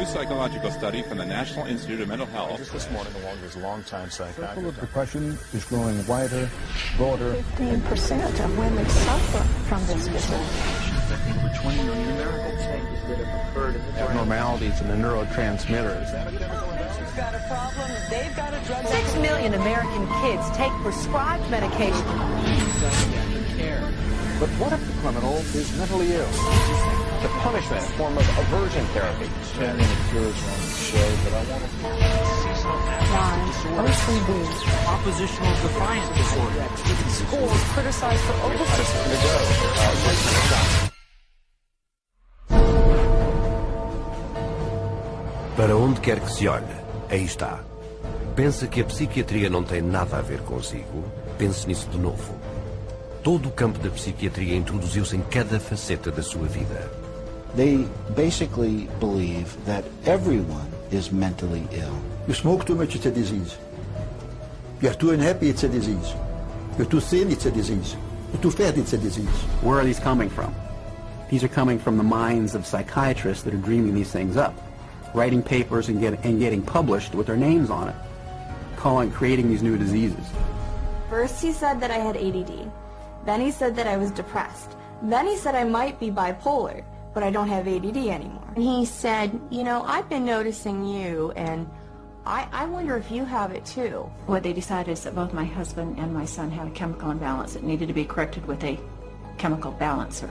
new psychological study from the National Institute of Mental Health. Just this morning, along with his longtime psychiatrist. Circle of depression is growing wider, broader. 15% of women suffer from this disorder. Affecting over 20 million Americans. Changes that have occurred in the Abnormalities in the neurotransmitters. Who's got a problem? They've got a drug. 6 million American kids take prescribed medication. But what if the criminal is mentally ill? The punishment, a form of aversion therapy. I'm going to curious on the show, but I want to... OCD. Oppositional defiance disorder. Schools criticized for oversight. Para onde quer que se olhe, aí está. Pensa que a psiquiatria não tem nada a ver consigo? Pense nisso de novo. Todo o campo da psiquiatria introduziu-se em cada faceta da sua vida. They basically believe that everyone is mentally ill. You smoke too much, it's a disease. You're too unhappy, it's a disease. You're too thin, it's a disease. You're too fat, it's a disease. Where are these coming from? These are coming from the minds of psychiatrists that are dreaming these things up, writing papers and getting published with their names on it, creating these new diseases. First he said that I had ADD. Then he said that I was depressed. Then he said I might be bipolar, but I don't have ADD anymore. And he said, you know, I've been noticing you, and I wonder if you have it too. What they decided is that both my husband and my son had a chemical imbalance that needed to be corrected with a chemical balancer.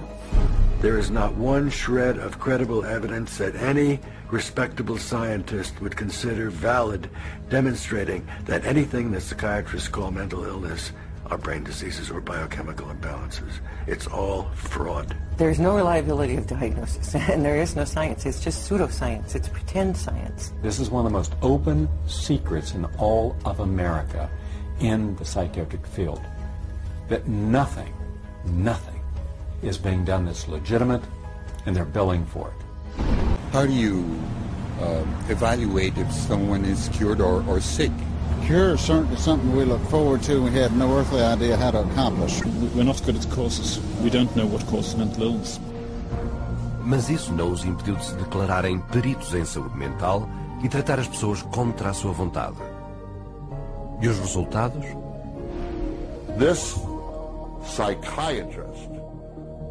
There is not one shred of credible evidence that any respectable scientist would consider valid, demonstrating that anything that psychiatrists call mental illness are brain diseases or biochemical imbalances. It's all fraud. There's no reliability of diagnosis, and there is no science. It's just pseudoscience. It's pretend science. This is one of the most open secrets in all of America in the psychiatric field, that nothing is being done that's legitimate, and they're billing for it. How do you evaluate if someone is cured or sick? Cure is certainly something we look forward to. We have no earthly idea how to accomplish. We're not good at causes. We don't know what causes mental illness. Mas isso não os impediu de se declararem peritos em saúde mental e tratar as pessoas contra a sua vontade. E os resultados? This psychiatrist,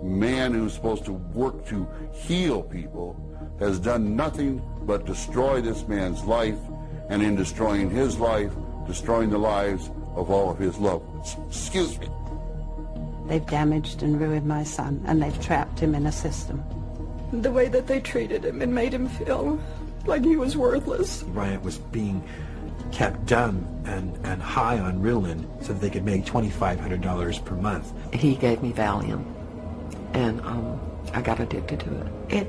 man who's supposed to work to heal people, has done nothing but destroy this man's life, and in destroying his life, destroying the lives of all of his loved ones. Excuse me. They've damaged and ruined my son, and they've trapped him in a system. The way that they treated him and made him feel like he was worthless. Bryant was being kept dumb and high on Ritalin so that they could make $2,500 per month. He gave me Valium, and I got addicted to it. It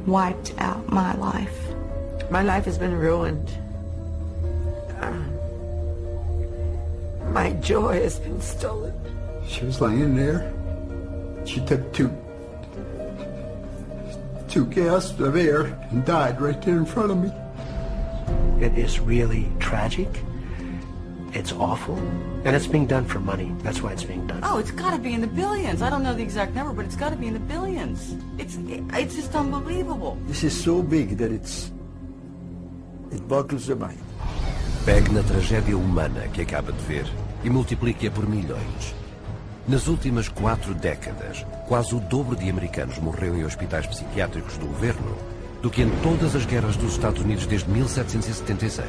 wiped out my life. My life has been ruined. My joy has been stolen. She was laying there. She took two gasps of air and died right there in front of me. It is really tragic. It's awful. And it's being done for money. That's why it's being done. Oh, it's got to be in the billions. I don't know the exact number, but it's got to be in the billions. It's just unbelievable. This is so big that it boggles the mind. Pegue na tragédia humana que acaba de ver e multiplique-a por milhões. Nas últimas 4 décadas, quase o dobro de americanos morreu em hospitais psiquiátricos do governo do que em todas as guerras dos Estados Unidos desde 1776.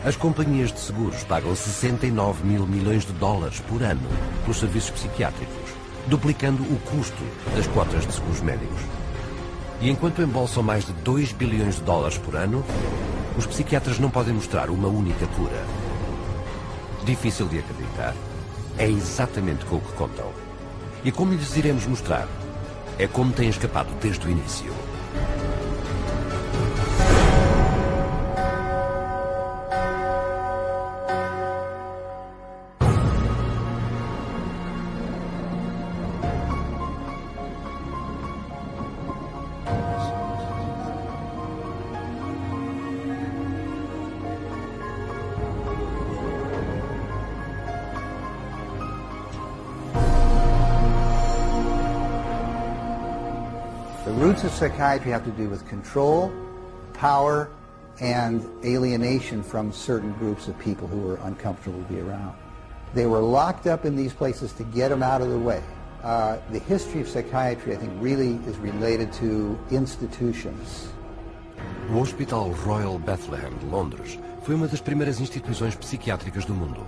As companhias de seguros pagam 69 mil milhões de dólares por ano pelos serviços psiquiátricos, duplicando o custo das cotas de seguros médicos. E enquanto embolsam mais de 2 bilhões de dólares por ano, os psiquiatras não podem mostrar uma única cura. Difícil de acreditar? É exatamente com o que contam. E como lhes iremos mostrar? É como têm escapado desde o início. The roots of psychiatry have to do with control, power, and alienation from certain groups of people who were uncomfortable to be around. They were locked up in these places to get them out of the way. The history of psychiatry, I think, really is related to institutions. O Hospital Royal Bethlehem de Londres foi uma das primeiras instituições psiquiátricas do mundo.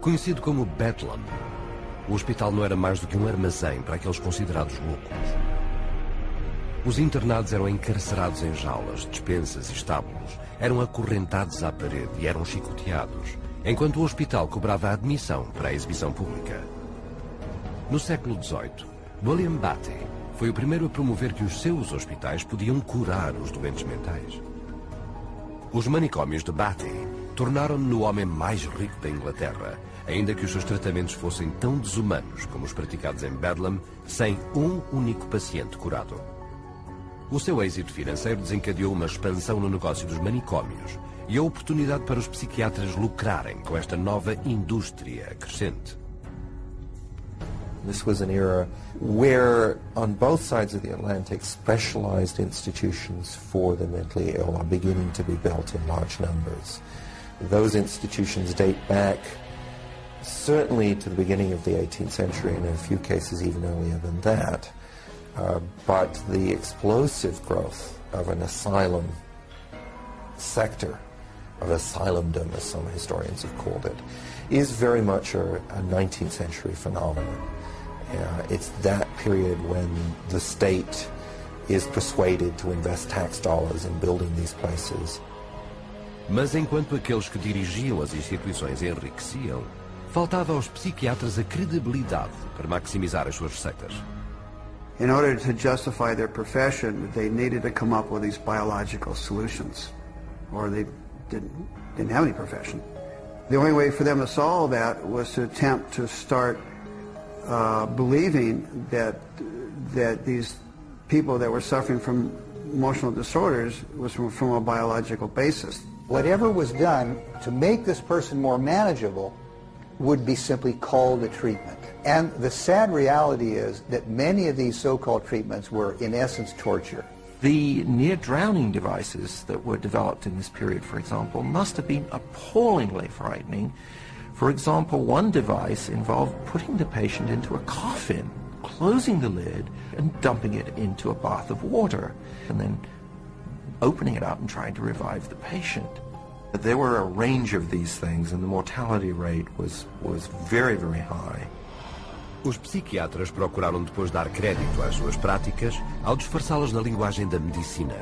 Conhecido como Bedlam, o hospital não era mais do que um armazém para aqueles considerados loucos. Os internados eram encarcerados em jaulas, despensas e estábulos, eram acorrentados à parede e eram chicoteados, enquanto o hospital cobrava a admissão para a exibição pública. No século XVIII, William Batty foi o primeiro a promover que os seus hospitais podiam curar os doentes mentais. Os manicômios de Batty tornaram-no o homem mais rico da Inglaterra, ainda que os seus tratamentos fossem tão desumanos como os praticados em Bedlam, sem um único paciente curado. O seu êxito financeiro desencadeou uma expansão no negócio dos manicômios e a oportunidade para os psiquiatras lucrarem com esta nova indústria crescente. This was an era where, on both sides of the Atlantic, specialized institutions for the mentally ill are beginning to be built in large numbers. Those institutions date back certainly to the beginning of the 18th century, and in a few cases even earlier than that. But the explosive growth of an asylum sector, of asylumdom, as some historians have called it, is very much a 19th century phenomenon. It's that period when the state is persuaded to invest tax dollars in building these places. Mas enquanto aqueles que dirigiam as instituições enriqueciam, faltava aos psiquiatras a credibilidade para maximizar as suas receitas. In order to justify their profession, they needed to come up with these biological solutions, or they didn't have any profession. The only way for them to solve that was to attempt to start believing that these people that were suffering from emotional disorders was from a biological basis. Whatever was done to make this person more manageable would be simply called a treatment. And the sad reality is that many of these so-called treatments were, in essence, torture. The near-drowning devices that were developed in this period, for example, must have been appallingly frightening. For example, one device involved putting the patient into a coffin, closing the lid, and dumping it into a bath of water, and then opening it up and trying to revive the patient. There were a range of these things, and the mortality rate was very, very high. Os psiquiatras procuraram depois dar crédito às suas práticas ao disfarçá-las na linguagem da medicina.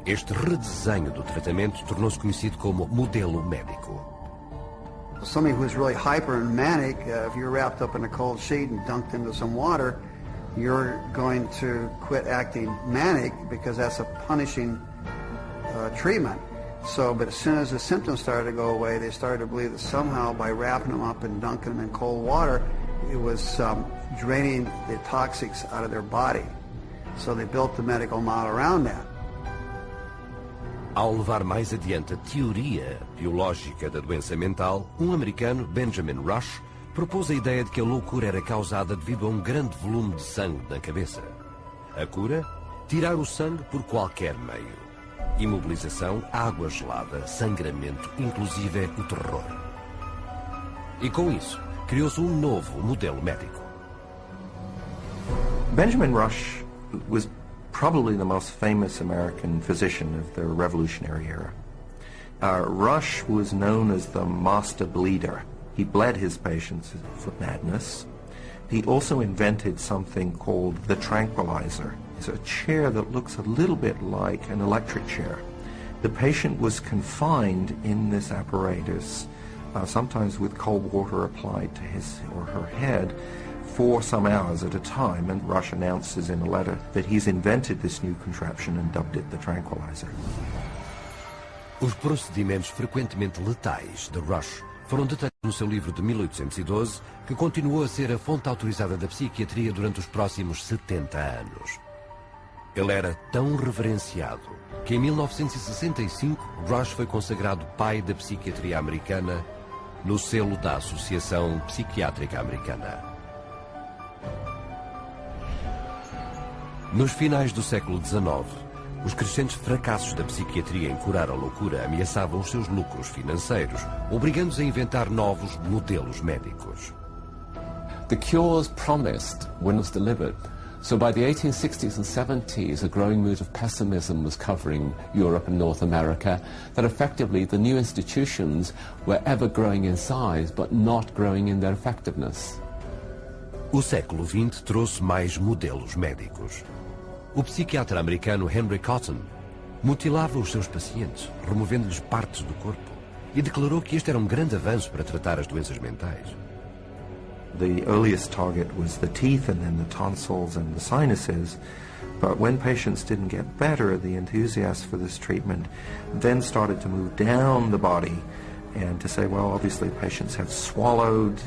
Este redesenho do tratamento tornou-se conhecido como modelo médico. Somebody who's really hyper and manic, if you're wrapped up in a cold sheet and dunked into some water, you're going to quit acting manic because that's a punishing treatment. But as soon as the symptoms started to go away, they started to believe that somehow by wrapping them up and dunking them in cold water, it was draining the toxics out of their body. So they built the medical model around that. Ao levar mais adiante a teoria biológica da doença mental, americano, Benjamin Rush, propôs a ideia de que a loucura era causada devido a um grande volume de sangue na cabeça. A cura? Tirar o sangue por qualquer meio. Imobilização, água gelada, sangramento, inclusive o terror. E com isso, criou-se um novo modelo médico. Benjamin Rush was probably the most famous American physician of the Revolutionary era. Rush was known as the master bleeder. He bled his patients for madness. He also invented something called the tranquilizer. It's a chair that looks a little bit like an electric chair. The patient was confined in this apparatus, sometimes with cold water applied to his or her head, for some hours at a time, and Rush announces in a letter that he's invented this new contraption and dubbed it the tranquilizer. Os procedimentos frequentemente letais de Rush foram detalhados no seu livro de 1812, que continuou a ser a fonte autorizada da psiquiatria durante os próximos 70 anos. Ele era tão reverenciado que em 1965 Rush foi consagrado pai da psiquiatria americana no selo da Associação Psiquiátrica Americana. Nos finais do século XIX, os crescentes fracassos da psiquiatria em curar a loucura ameaçavam os seus lucros financeiros, obrigando-os a inventar novos modelos médicos. The cures promised were not delivered. So by the 1860s and 70s, a growing mood of pessimism was covering Europe and North America, that effectively the new institutions were ever growing in size, but not growing in their effectiveness. O século XX trouxe mais modelos médicos. O psiquiatra americano Henry Cotton mutilava os seus pacientes, removendo-lhes partes do corpo, e declarou que este era um grande avanço para tratar as doenças mentais. The earliest target was the teeth and then the tonsils and the sinuses. But when patients didn't get better, the enthusiasts for this treatment then started to move down the body and to say, well, obviously patients have swallowed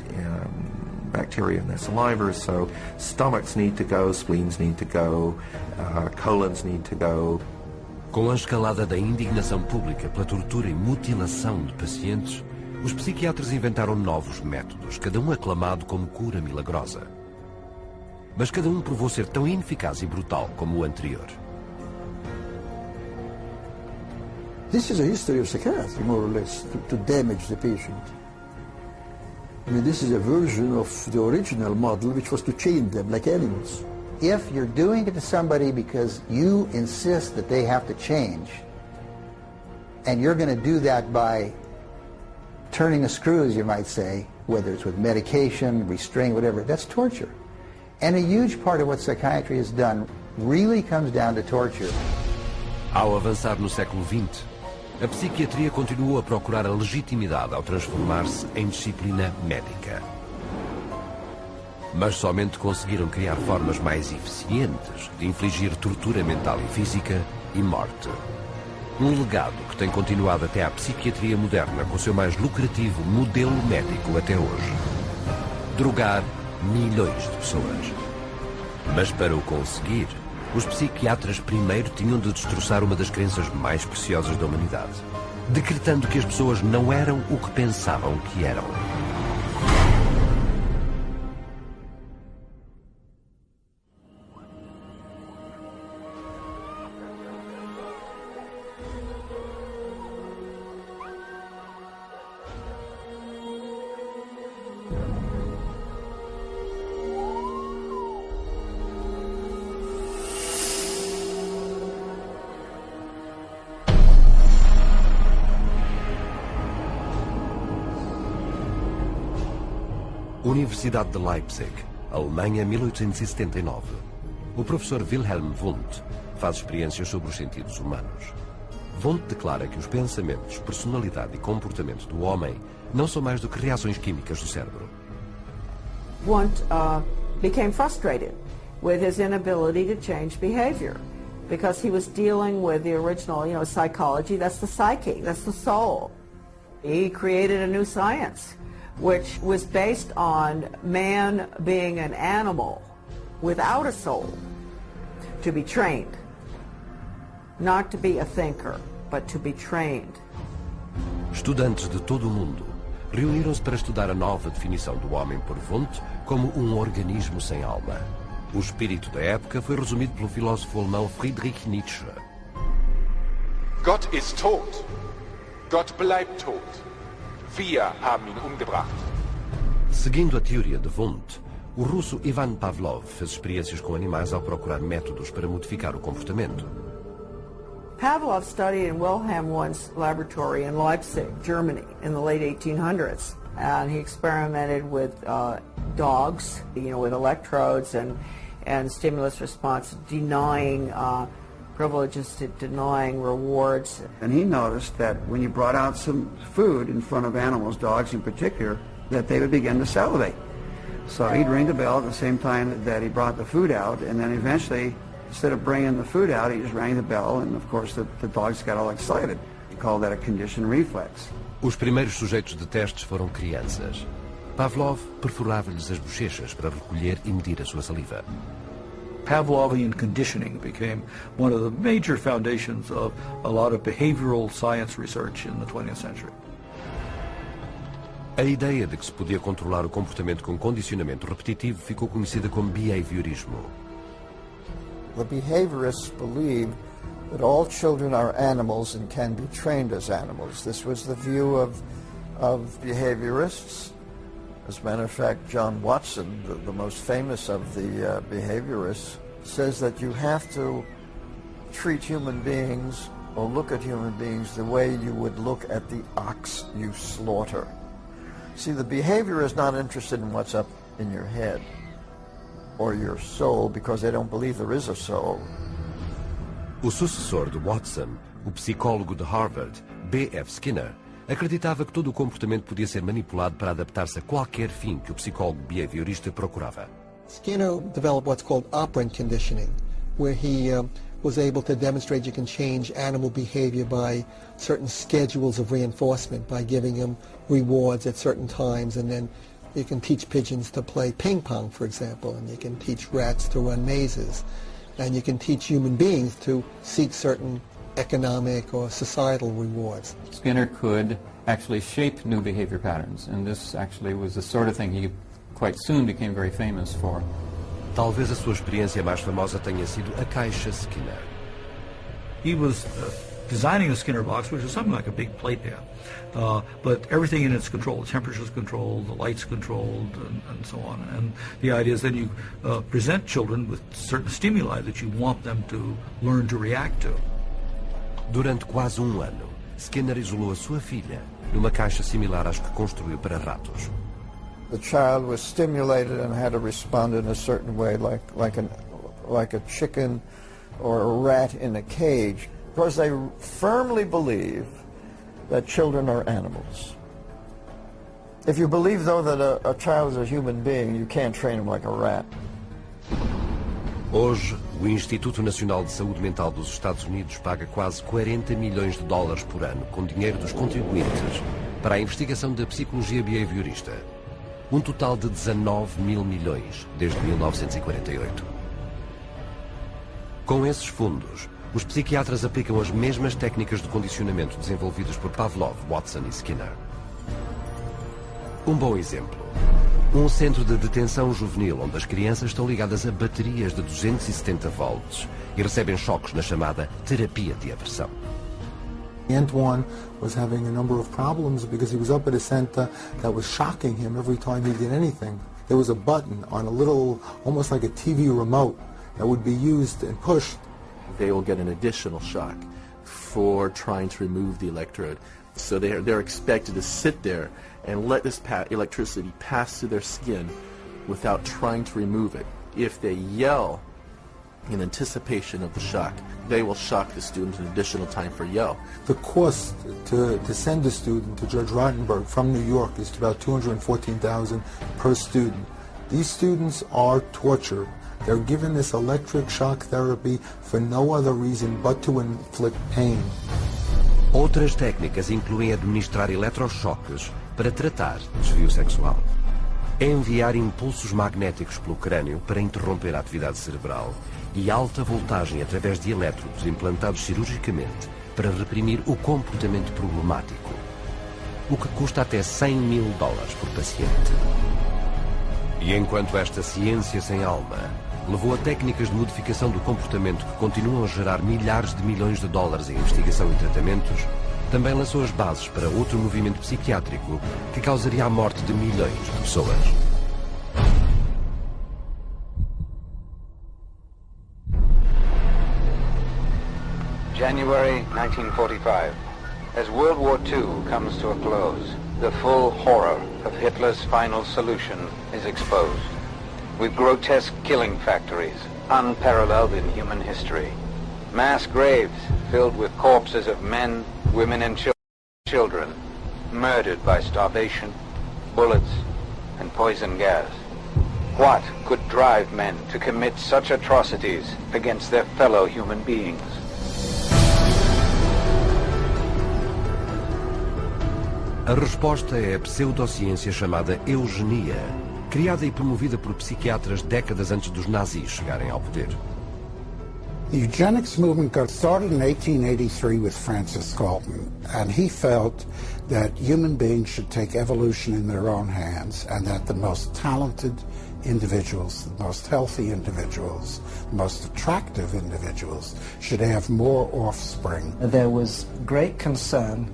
bacteria in their saliva, so stomachs need to go, spleens need to go, colons need to go. Com a escalada da indignação pública pela tortura e mutilação de pacientes, os psiquiatras inventaram novos métodos, cada um aclamado como cura milagrosa. Mas cada um provou ser tão ineficaz e brutal como o anterior. This is a history of psychiatry, more or less, to damage the patient. I mean, this is a version of the original model, which was to chain them like animals. If you're doing it to somebody because you insist that they have to change, and you're going to do that by turning the screws, you might say, whether it's with medication, restraint, whatever, that's torture. And a huge part of what psychiatry has done really comes down to torture. Ao avançar no século XX, a psiquiatria continuou a procurar a legitimidade ao transformar-se em disciplina médica. Mas somente conseguiram criar formas mais eficientes de infligir tortura mental e física e morte. Um legado que tem continuado até à psiquiatria moderna com o seu mais lucrativo modelo médico até hoje. Drogar milhões de pessoas. Mas para o conseguir, os psiquiatras primeiro tinham de destroçar uma das crenças mais preciosas da humanidade, decretando que as pessoas não eram o que pensavam que eram. Universidade de Leipzig, Alemanha, 1879. O professor Wilhelm Wundt faz experiências sobre os sentidos humanos. Wundt declara que os pensamentos, personalidade e comportamento do homem não são mais do que reações químicas do cérebro. Wundt became frustrated with his inability to change behavior because he was dealing with the original, psychology. That's the psyche, that's the soul. He created a new science, which was based on man being an animal without a soul, to be trained. Not to be a thinker, but to be trained. Estudantes de todo o mundo reuniram-se para estudar a nova definição do homem por Wundt como um organismo sem alma. O espírito da época foi resumido pelo filósofo alemão Friedrich Nietzsche. Gott ist tot. Gott bleibt tot. Wir haben ihn umgebracht. Seguindo a teoria de Wundt, o russo Ivan Pavlov fez experiências com animais ao procurar métodos para modificar o comportamento. Pavlov studied in Wilhelm Wundt's laboratory in Leipzig, Germany, in the late 1800s. And he experimented with dogs, with electrodes and stimulus response, denying privileges, to denying rewards. And he noticed that when you brought out some food in front of animals, dogs in particular, that they would begin to salivate. So he'd ring the bell at the same time that he brought the food out, and then eventually, instead of bringing the food out, he just rang the bell, and of course the dogs got all excited. We call that a conditioned reflex. Os primeiros sujeitos de testes foram crianças. Pavlov perfurava-lhes as bochechas para recolher e medir a sua saliva. Pavlovian conditioning became one of the major foundations of a lot of behavioral science research in the 20th century. A ideia de que se podia controlar o comportamento com condicionamento repetitivo ficou conhecida como behaviorismo. The behaviorists believed that all children are animals and can be trained as animals. This was the view of behaviorists. As a matter of fact, John Watson, the most famous of the behaviorists, says that you have to treat human beings or look at human beings the way you would look at the ox you slaughter. See, the behavior is not interested in what's up in your head or your soul, because they don't believe there is a soul. O sucessor de Watson, o psicólogo de Harvard, B.F. Skinner, acreditava que todo o comportamento podia ser manipulado para adaptar-se a qualquer fim que o psicólogo behaviorista procurava. Skinner developed what's called operant conditioning, where he was able to demonstrate you can change animal behavior by certain schedules of reinforcement, by giving them rewards at certain times, and then you can teach pigeons to play ping pong, for example, and you can teach rats to run mazes, and you can teach human beings to seek certain economic or societal rewards. Skinner could actually shape new behavior patterns, and this actually was the sort of thing he quite soon became very famous for. Talvez a sua experiência mais famosa tenha sido a caixa Skinner. He was designing a Skinner box, which is something like a big plate pan, but everything in it's controlled. The temperature's controlled, the light's controlled, and so on. And the idea is then you present children with certain stimuli that you want them to learn to react to. Durante quase ano, Skinner isolou a sua filha numa caixa similar às que construiu para ratos. The child was stimulated and had to respond in a certain way, like a chicken or a rat in a cage, because they firmly believe that children are animals. If you believe, though, that a child is a human being, you can't train him like a rat. Hoje, o Instituto Nacional de Saúde Mental dos Estados Unidos paga quase 40 milhões de dólares por ano com dinheiro dos contribuintes para a investigação da psicologia behaviorista. Um total de 19 mil milhões desde 1948. Com esses fundos, os psiquiatras aplicam as mesmas técnicas de condicionamento desenvolvidas por Pavlov, Watson e Skinner. Um bom exemplo. Um centro de detenção juvenil onde as crianças estão ligadas a baterias de 270 volts e recebem choques na chamada terapia de aversão. Antoine was having a number of problems because he was up at a center that was shocking him every time he did anything. There was a button on a little, almost like a TV remote, that would be used and pushed. They will get an additional shock for trying to remove the electrode. So they're expected to sit there and let this electricity pass through their skin without trying to remove it. If they yell in anticipation of the shock, they will shock the student an additional time for yell. The cost to send a student to Judge Rottenberg from New York is about $214,000 per student. These students are tortured. They're given this electric shock therapy for no other reason but to inflict pain. Outras técnicas incluem administrar eletrochoques para tratar desvio sexual, enviar impulsos magnéticos pelo crânio para interromper a atividade cerebral e alta voltagem através de elétrodos implantados cirurgicamente para reprimir o comportamento problemático, o que custa até $100 mil por paciente. E enquanto esta ciência sem alma levou a técnicas de modificação do comportamento que continuam a gerar milhares de milhões de dólares em investigação e tratamentos, também lançou as bases para outro movimento psiquiátrico que causaria a morte de milhões de pessoas. January 1945. As World War II comes to a close, the full horror of Hitler's final solution is exposed. With grotesque killing factories, unparalleled in human history. Mass graves filled with corpses of men, women and children, murdered by starvation, bullets, and poison gas. What could drive men to commit such atrocities against their fellow human beings? A resposta é a pseudociência chamada eugenia, criada e promovida por psiquiatras décadas antes dos nazis chegarem ao poder. The eugenics movement got started in 1883 with Francis Galton, and he felt that human beings should take evolution in their own hands, and that the most talented individuals, the most healthy individuals, the most attractive individuals should have more offspring. There was great concern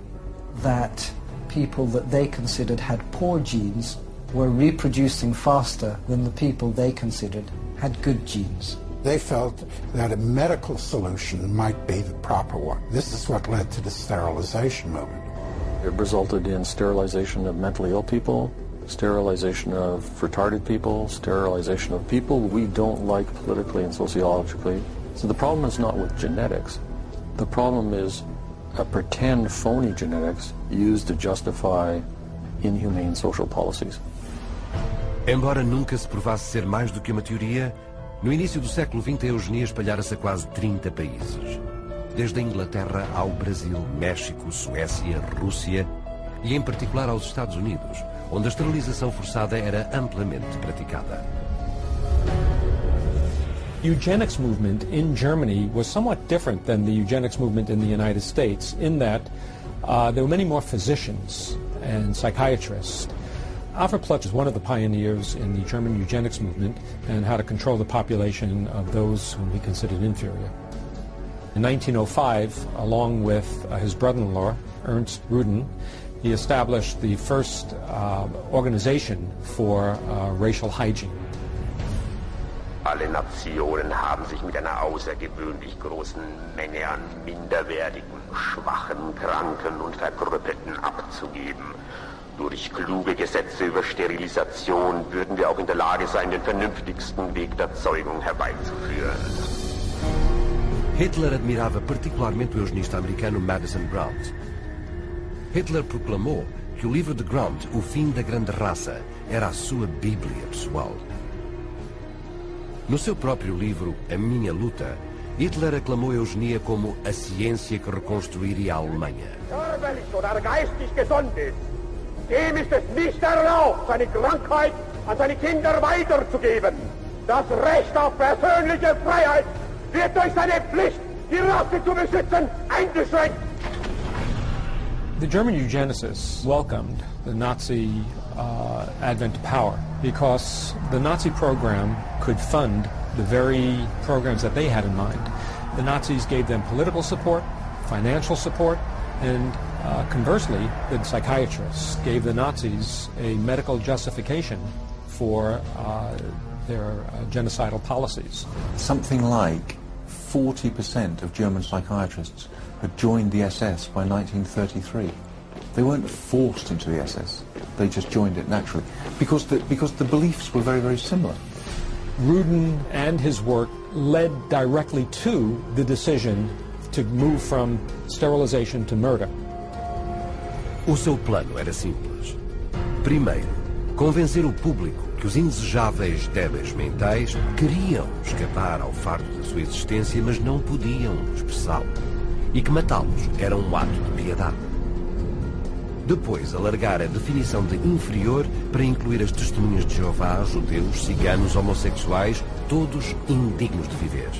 that people that they considered had poor genes were reproducing faster than the people they considered had good genes. They felt that a medical solution might be the proper one. This is what led to the sterilization movement. It resulted in sterilization of mentally ill people, sterilization of retarded people, sterilization of people we don't like politically and sociologically. So the problem is not with genetics. The problem is a pretend phony genetics used to justify inhumane social policies. Embora nunca se provasse ser mais do que uma teoria, no início do século XX a eugenia espalhara-se a quase 30 países. Desde a Inglaterra ao Brasil, México, Suécia, Rússia e em particular aos Estados Unidos, onde a esterilização forçada era amplamente praticada. Eugenics movement in Germany was somewhat different than the eugenics movement in the United States in that there were many more physicians and psychiatrists. Alfred Plutz was one of the pioneers in the German eugenics movement and how to control the population of those whom he considered inferior. In 1905, along with his brother-in-law, Ernst Ruden, he established the first organization for racial hygiene. Alle Nationen haben sich mit einer außergewöhnlich großen Menge an minderwertigen, schwachen, kranken und Verkrüppelten abzugeben. Durch kluge Gesetze über Sterilisation würden wir auch in der Lage sein, den vernünftigsten Weg der Zeugung herbeizuführen. Hitler admirava particularmente o eugenista americano Madison Grant. Hitler proclamou que o livro de Grant, O Fim da Grande Raça, era a sua bíblia pessoal. No seu próprio livro, A Minha Luta, Hitler aclamou a eugenia como a ciência que reconstruiria a Alemanha. Körperlich oder geistig gesund ist, dem ist es nicht erlaubt, seine Krankheit an seine Kinder weiterzugeben. Das Recht auf persönliche Freiheit wird durch seine Pflicht, die Rasse zu beschützen, eingeschränkt. The German eugenicists welcomed the Nazi advent to power because the Nazi program could fund the very programs that they had in mind. The Nazis gave them political support, financial support, and conversely, the psychiatrists gave the Nazis a medical justification for their genocidal policies. Something like 40% of German psychiatrists had joined the SS by 1933. They weren't forced into the SS. They just joined it naturally because the beliefs were very, very similar. Ruden and his work led directly to the decision to move from sterilization to murder. O seu plano era simples. Primeiro, convencer o público que os indesejáveis débeis mentais queriam escapar ao fardo da sua existência, mas não podiam expressá-lo, e que matá-los era um ato de piedade. Depois, alargar a definição de inferior para incluir as testemunhas de Jeová, judeus, ciganos, homossexuais, todos indignos de viver.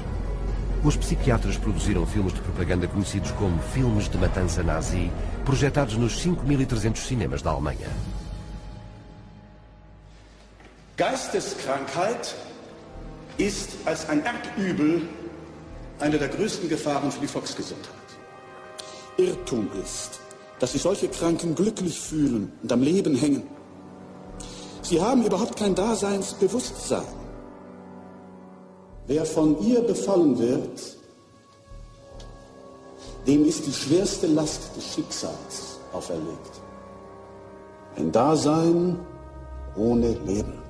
Os psiquiatras produziram filmes de propaganda conhecidos como filmes de matança nazi, projetados nos 5.300 cinemas da Alemanha. Geisteskrankheit ist als ein Erdübel eine der größten Gefahren für die Volksgesundheit. Irrtum ist, dass sich solche Kranken glücklich fühlen und am Leben hängen. Sie haben überhaupt kein Daseinsbewusstsein. Wer von ihr befallen wird, dem ist die schwerste Last des Schicksals auferlegt. Ein Dasein ohne Leben.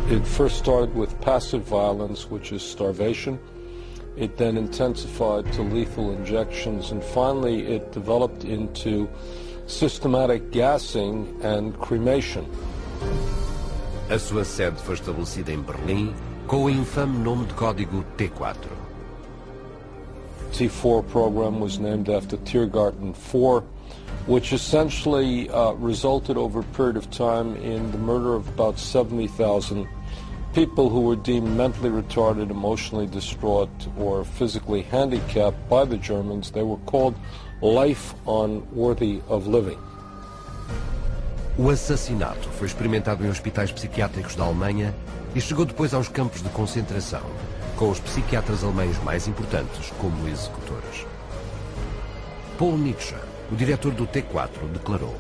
It first started with passive violence, which is starvation. It then intensified to lethal injections, and finally it developed into systematic gassing and cremation. A sua sede foi estabelecida em Berlim com o infame nome de código T4. T4 program was named after Tiergarten 4, which essentially resulted over a period of time in the murder of about 70,000 people who were deemed mentally retarded, emotionally distraught, or physically handicapped by the Germans. They were called life unworthy of living. O assassinato foi experimentado em hospitais psiquiátricos da Alemanha e chegou depois aos campos de concentração, com os psiquiatras alemães mais importantes como executores. Paul Nietzsche, o diretor do T4, declarou: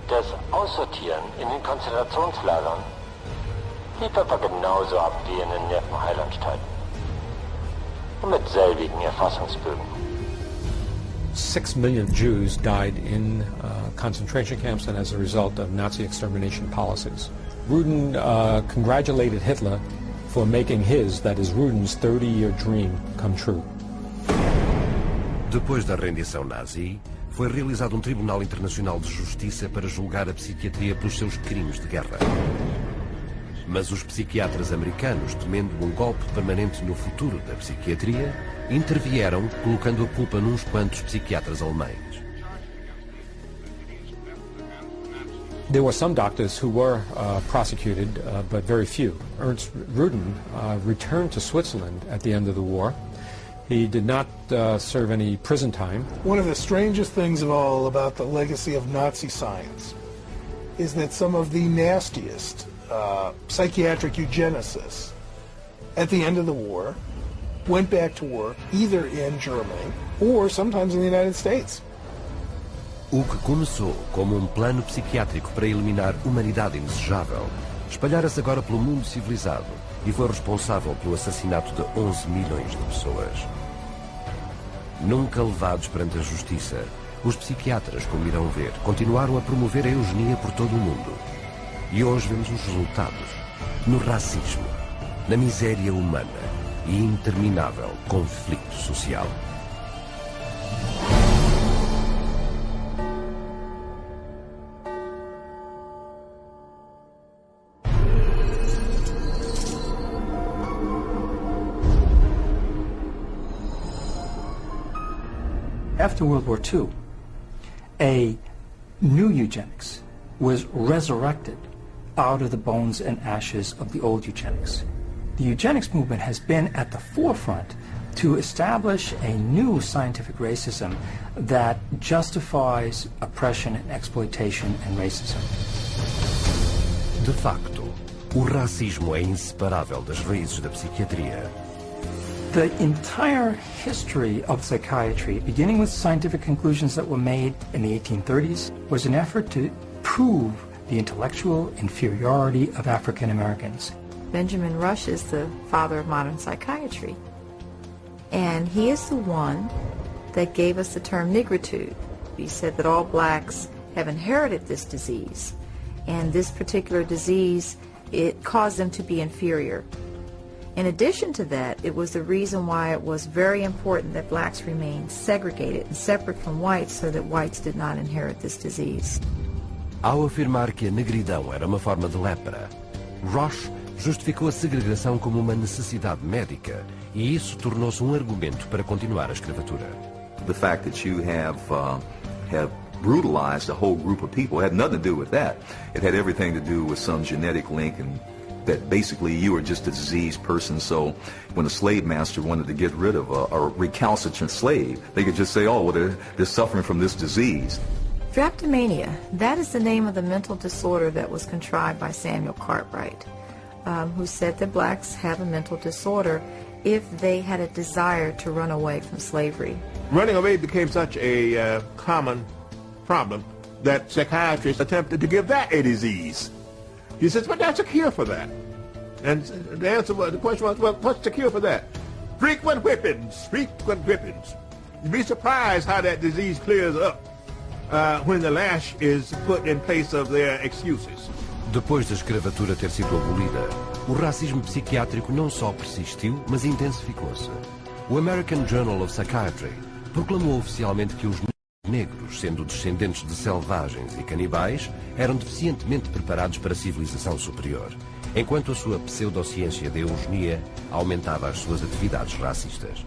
Das Aussortieren in den Konzentrationslagern lief etwa genauso ab wie in den Nervenheilanstalten. Und mit selbigen Erfassungsbögen. 6 million Jews died in concentration camps and as a result of Nazi extermination policies. Rudin congratulated Hitler for making his, that is Rudin's, 30-year dream come true. Depois da rendição nazi, foi realizado um Tribunal Internacional de Justiça para julgar a psiquiatria pelos seus crimes de guerra. Mas os psiquiatras americanos, temendo um golpe permanente no futuro da psiquiatria, intervieram, colocando a culpa nos quantos psiquiatras alemães. There were some doctors who were prosecuted, but very few. Ernst Rudin returned to Switzerland at the end of the war. He did not serve any prison time. One of the strangest things of all about the legacy of Nazi science is that some of the nastiest psychiatric eugenicists at the end of the war went back to work either in Germany or sometimes in the United States. O que começou como um plano psiquiátrico para eliminar humanidade indesejável, espalhara-se agora pelo mundo civilizado e foi responsável pelo assassinato de 11 milhões de pessoas. Nunca levados perante a justiça, os psiquiatras, como irão ver, continuaram a promover a eugenia por todo o mundo. E hoje vemos os resultados no racismo, na miséria humana e interminável conflito social. After World War II, a new eugenics was resurrected out of the bones and ashes of the old eugenics. The eugenics movement has been at the forefront to establish a new scientific racism that justifies oppression and exploitation and racism. De facto, o racismo é inseparável das raízes da psiquiatria. The entire history of psychiatry, beginning with scientific conclusions that were made in the 1830s, was an effort to prove the intellectual inferiority of African Americans. Benjamin Rush is the father of modern psychiatry. And he is the one that gave us the term nigritude. He said that all blacks have inherited this disease. And this particular disease, it caused them to be inferior. In addition to that, it was the reason why it was very important that blacks remain segregated and separate from whites so that whites did not inherit this disease. Ao afirmar que a negridão era uma forma de lepra, Rush justificou a segregação como uma necessidade médica e isso tornou-se um argumento para continuar a escravatura. The fact that you have brutalized a whole group of people had nothing to do with that. It had everything to do with some genetic link and that basically you were just a diseased person, so when a slave master wanted to get rid of a recalcitrant slave, they could just say, oh, well, they're suffering from this disease. Drapetomania, that is the name of the mental disorder that was contrived by Samuel Cartwright, who said that blacks have a mental disorder if they had a desire to run away from slavery. Running away became such a common problem that psychiatrists attempted to give that a disease. He says, but that's a cure for that. And the question was, well, what's the cure for that? Frequent whippings, frequent whippings. You'd be surprised how that disease clears up when the lash is put in place of their excuses. Depois da escravatura ter sido abolida, o racismo psiquiátrico não só persistiu, mas intensificou-se. O American Journal of Psychiatry proclamou oficialmente que os negros, sendo descendentes de selvagens e canibais, eram deficientemente preparados para a civilização superior, enquanto a sua pseudociência da eugenia aumentava as suas atividades racistas.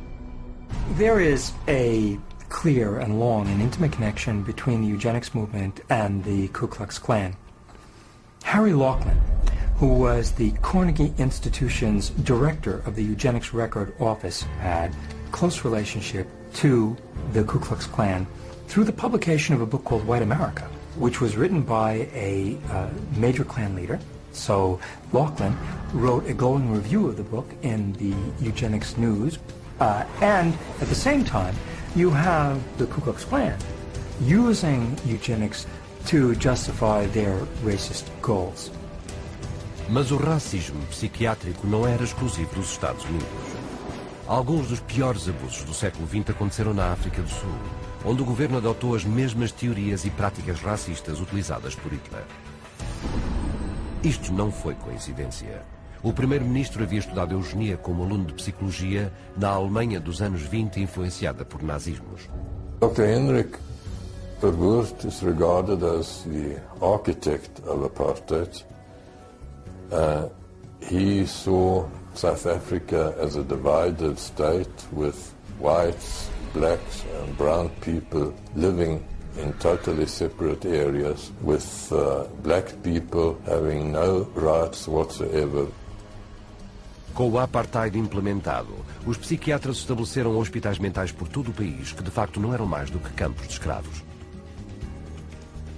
There is a clear and long and intimate connection between the eugenics movement and the Ku Klux Klan. Harry Laughlin, who was the Carnegie Institution's director of the Eugenics Record Office, had close relationship to the Ku Klux Klan through the publication of a book called White America. which was written by a major Klan leader. So Laughlin wrote a glowing review of the book in the Eugenics News. And at the same time, you have the Ku Klux Klan using eugenics to justify their racist goals. Mas o racismo psiquiátrico não era exclusivo dos Estados Unidos. Alguns dos piores abusos do século XX aconteceram na África do Sul, onde o governo adotou as mesmas teorias e práticas racistas utilizadas por Hitler. Isto não foi coincidência. O primeiro-ministro havia estudado eugenia como aluno de psicologia na Alemanha dos anos 20, influenciada por nazismos. Dr. Henrik Verwoerd is regarded as the architect of apartheid. He saw South Africa as a divided state with whites, blacks and brown people living in totally separate areas, with black people having no rights whatsoever. Com o apartheid implementado, os psiquiatras estabeleceram hospitais mentais por todo o país que de facto não eram mais do que campos de escravos.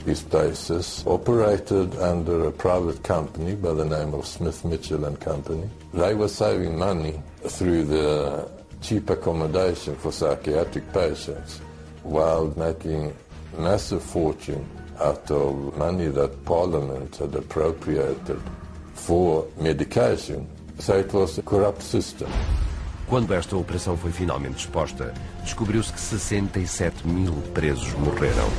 These places operated under a private company by the name of Smith, Mitchell and Company. They were saving money through the cheap accommodation for psychiatric patients while making massive fortune out of money that Parliament had appropriated for medication. So it was a corrupt system. Quando esta operação foi finalmente exposta, descobriu-se que 67 mil presos morreram.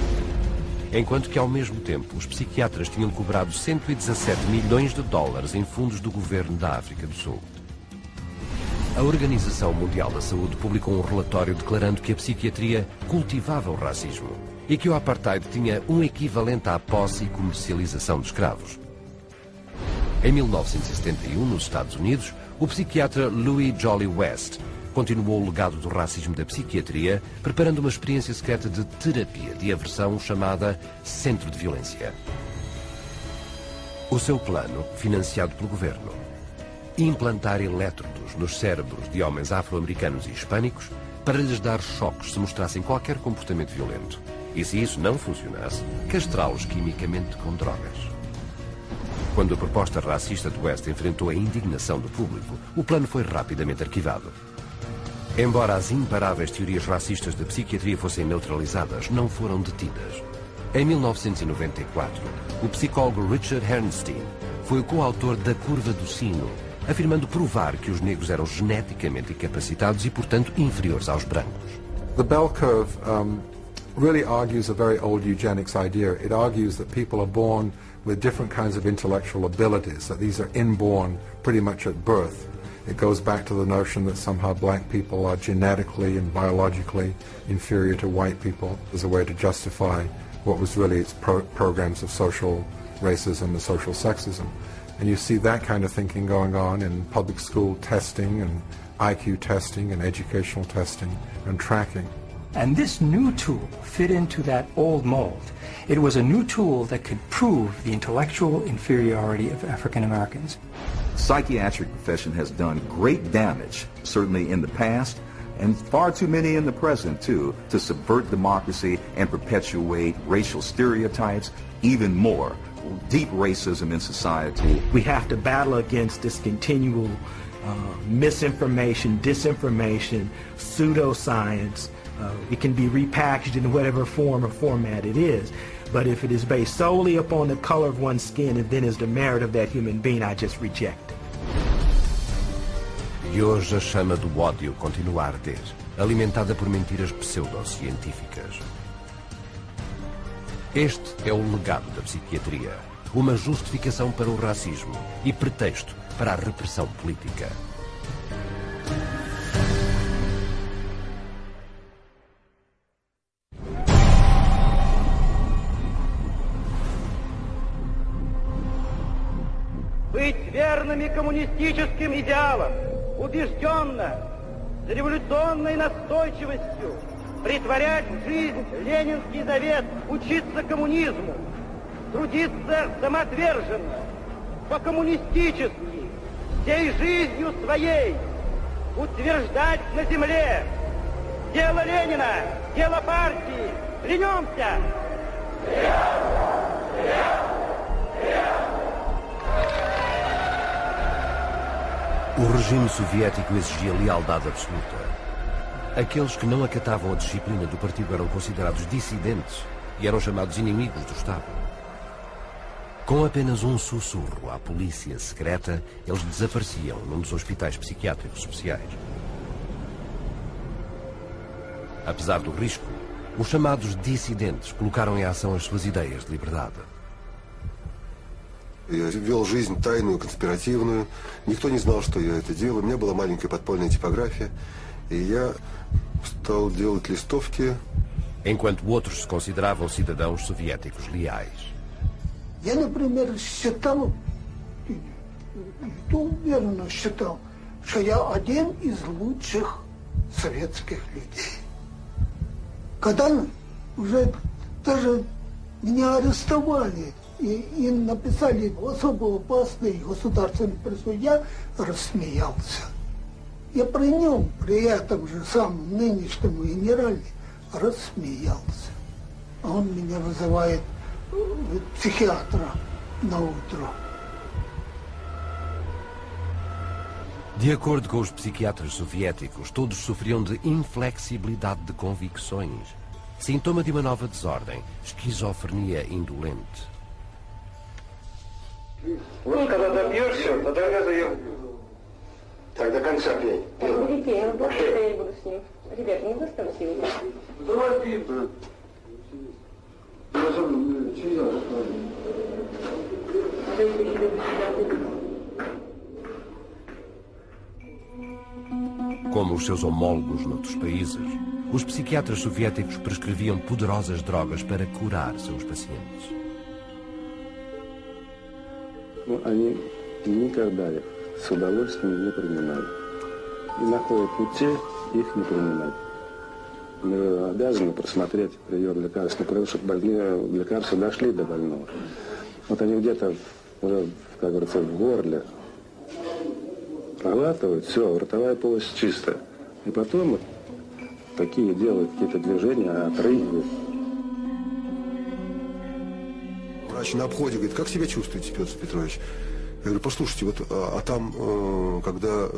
Enquanto que, ao mesmo tempo, os psiquiatras tinham cobrado 117 milhões de dólares em fundos do governo da África do Sul. A Organização Mundial da Saúde publicou um relatório declarando que a psiquiatria cultivava o racismo e que o apartheid tinha um equivalente à posse e comercialização de escravos. Em 1971, nos Estados Unidos, o psiquiatra Louis Jolly West continuou o legado do racismo da psiquiatria, preparando uma experiência secreta de terapia de aversão chamada Centro de Violência. O seu plano, financiado pelo governo, implantar elétrodos nos cérebros de homens afro-americanos e hispânicos para lhes dar choques se mostrassem qualquer comportamento violento. E se isso não funcionasse, castrá-los quimicamente com drogas. Quando a proposta racista de West enfrentou a indignação do público, o plano foi rapidamente arquivado. Embora as imparáveis teorias racistas da psiquiatria fossem neutralizadas, não foram detidas. Em 1994, o psicólogo Richard Herrnstein foi o coautor da curva do sino, afirmando provar que os negros eram geneticamente incapacitados e, portanto, inferiores aos brancos. The bell curve really argues a very old eugenics idea. It argues that people are born with different kinds of intellectual abilities, that these are inborn pretty much at birth. It goes back to the notion that somehow black people are genetically and biologically inferior to white people as a way to justify what was really its programs of social racism and social sexism. And you see that kind of thinking going on in public school testing and IQ testing and educational testing and tracking. And this new tool fit into that old mold. It was a new tool that could prove the intellectual inferiority of African Americans. The psychiatric profession has done great damage, certainly in the past, and far too many in the present, too, to subvert democracy and perpetuate racial stereotypes, even more, deep racism in society. We have to battle against this continual misinformation, disinformation, pseudoscience. It can be repackaged in whatever form or format it is. But if it is based solely upon the color of one's skin and then is the merit of that human being, I just reject it. E hoje a chama do ódio continua a arder, alimentada por mentiras pseudocientíficas. Este é o legado da psiquiatria, uma justificação para o racismo e pretexto para a repressão política. Быть верными коммунистическим идеалам, убежденно, с революционной настойчивостью, притворять в жизнь ленинский завет, учиться коммунизму, трудиться самоотверженно, по-коммунистически, всей жизнью своей, утверждать на земле: дело Ленина, дело партии, клянемся! O regime soviético exigia lealdade absoluta. Aqueles que não acatavam a disciplina do partido eram considerados dissidentes e eram chamados inimigos do Estado. Com apenas um sussurro à polícia secreta, eles desapareciam num dos hospitais psiquiátricos especiais. Apesar do risco, os chamados dissidentes colocaram em ação as suas ideias de liberdade. Я вел жизнь тайную, конспиративную. Никто не знал, что я это делаю. У меня была маленькая подпольная типография. И я стал делать листовки. Enquanto outros se consideravam cidadãos soviéticos leais. Я, например, считал, и то уверенно считал, что я один из лучших советских людей. Когда уже даже меня арестовали и написали особо опасный государственный призыв, я рассмеялся. Я при нем, при этом же самом нынешнем генерале, рассмеялся. А он меня вызывает psiquiatra na outra. De acordo com os psiquiatras soviéticos, todos sofriam de inflexibilidade de convicções, sintoma de uma nova desordem, esquizofrenia indolente. Когда допьешься, тогда я заем. Так, до конца пей. Не пей, я буду с ним. Ребята, не заставьте его. Давай пей, брат. Como os seus homólogos noutros países, os psiquiatras soviéticos prescreviam poderosas drogas para curar seus pacientes. Они никогда их с удовольствием не принимали. И находят пути их не принимать. Мы обязаны просмотреть прием лекарств, потому что больные лекарства дошли до больного. Вот они где-то уже, как говорится, в горле проглатывают, все, ротовая полость чистая. И потом вот такие делают какие-то движения, отрыгивают. Врач на обходе говорит, как себя чувствуете, Петр Петрович? Я говорю, послушайте, вот, а там, когда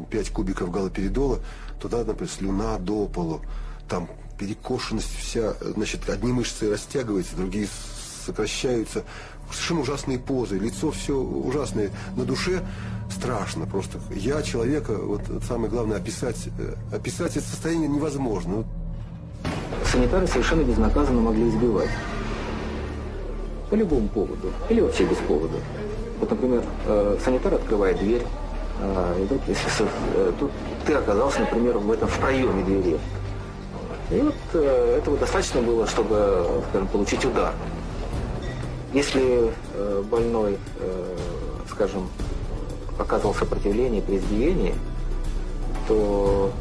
5 кубиков галоперидола, туда, например, слюна до полу, там перекошенность вся, значит, одни мышцы растягиваются, другие сокращаются, совершенно ужасные позы, лицо все ужасное, на душе страшно просто. Я человека, вот самое главное, описать это состояние невозможно. Санитары совершенно безнаказанно могли избивать. По любому поводу. Или вообще без повода. Вот, например, санитар открывает дверь, и тут, если тут ты оказался, например, в проеме двери. И вот этого достаточно было, чтобы, скажем, получить удар. Если больной, скажем, оказывал сопротивление при избиении, то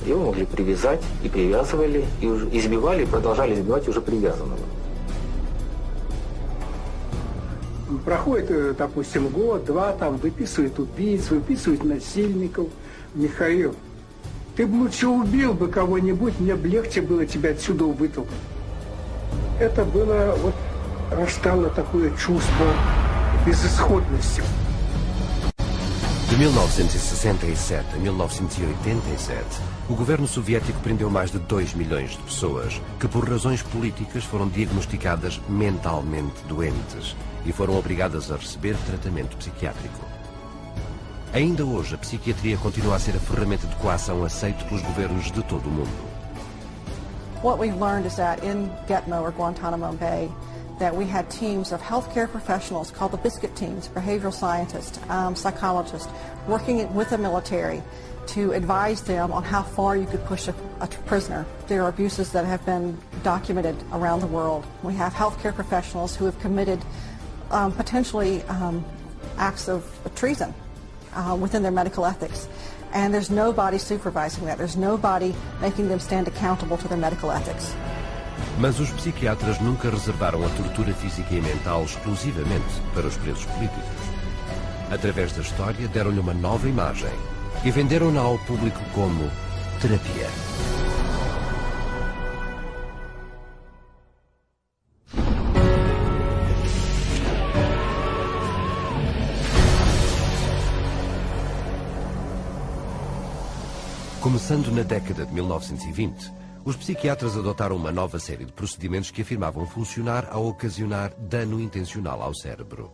его могли привязать, и привязывали, и уже избивали, и продолжали избивать уже привязанного. Проходит, допустим, год-два, там выписывают убийц, выписывают насильников. Михаил, ты бы лучше убил бы кого-нибудь, мне бы легче было тебя отсюда вытолкнуть. Это было, вот, растало такое чувство безысходности. De 1967 a 1987, o governo soviético prendeu mais de 2 milhões de pessoas que, por razões políticas, foram diagnosticadas mentalmente doentes e foram obrigadas a receber tratamento psiquiátrico. Ainda hoje, a psiquiatria continua a ser a ferramenta de coação aceita pelos governos de todo o mundo. What we've learned is that in Gitmo or Guantanamo Bay, that we had teams of healthcare professionals called the biscuit teams, behavioral scientists, psychologists, working with the military to advise them on how far you could push a prisoner. There are abuses that have been documented around the world. We have healthcare professionals who have committed potentially acts of treason within their medical ethics. And there's nobody supervising that. There's nobody making them stand accountable to their medical ethics. Mas os psiquiatras nunca reservaram a tortura física e mental exclusivamente para os presos políticos. Através da história, deram-lhe uma nova imagem e venderam-na ao público como terapia. Começando na década de 1920, os psiquiatras adotaram uma nova série de procedimentos que afirmavam funcionar ao ocasionar dano intencional ao cérebro.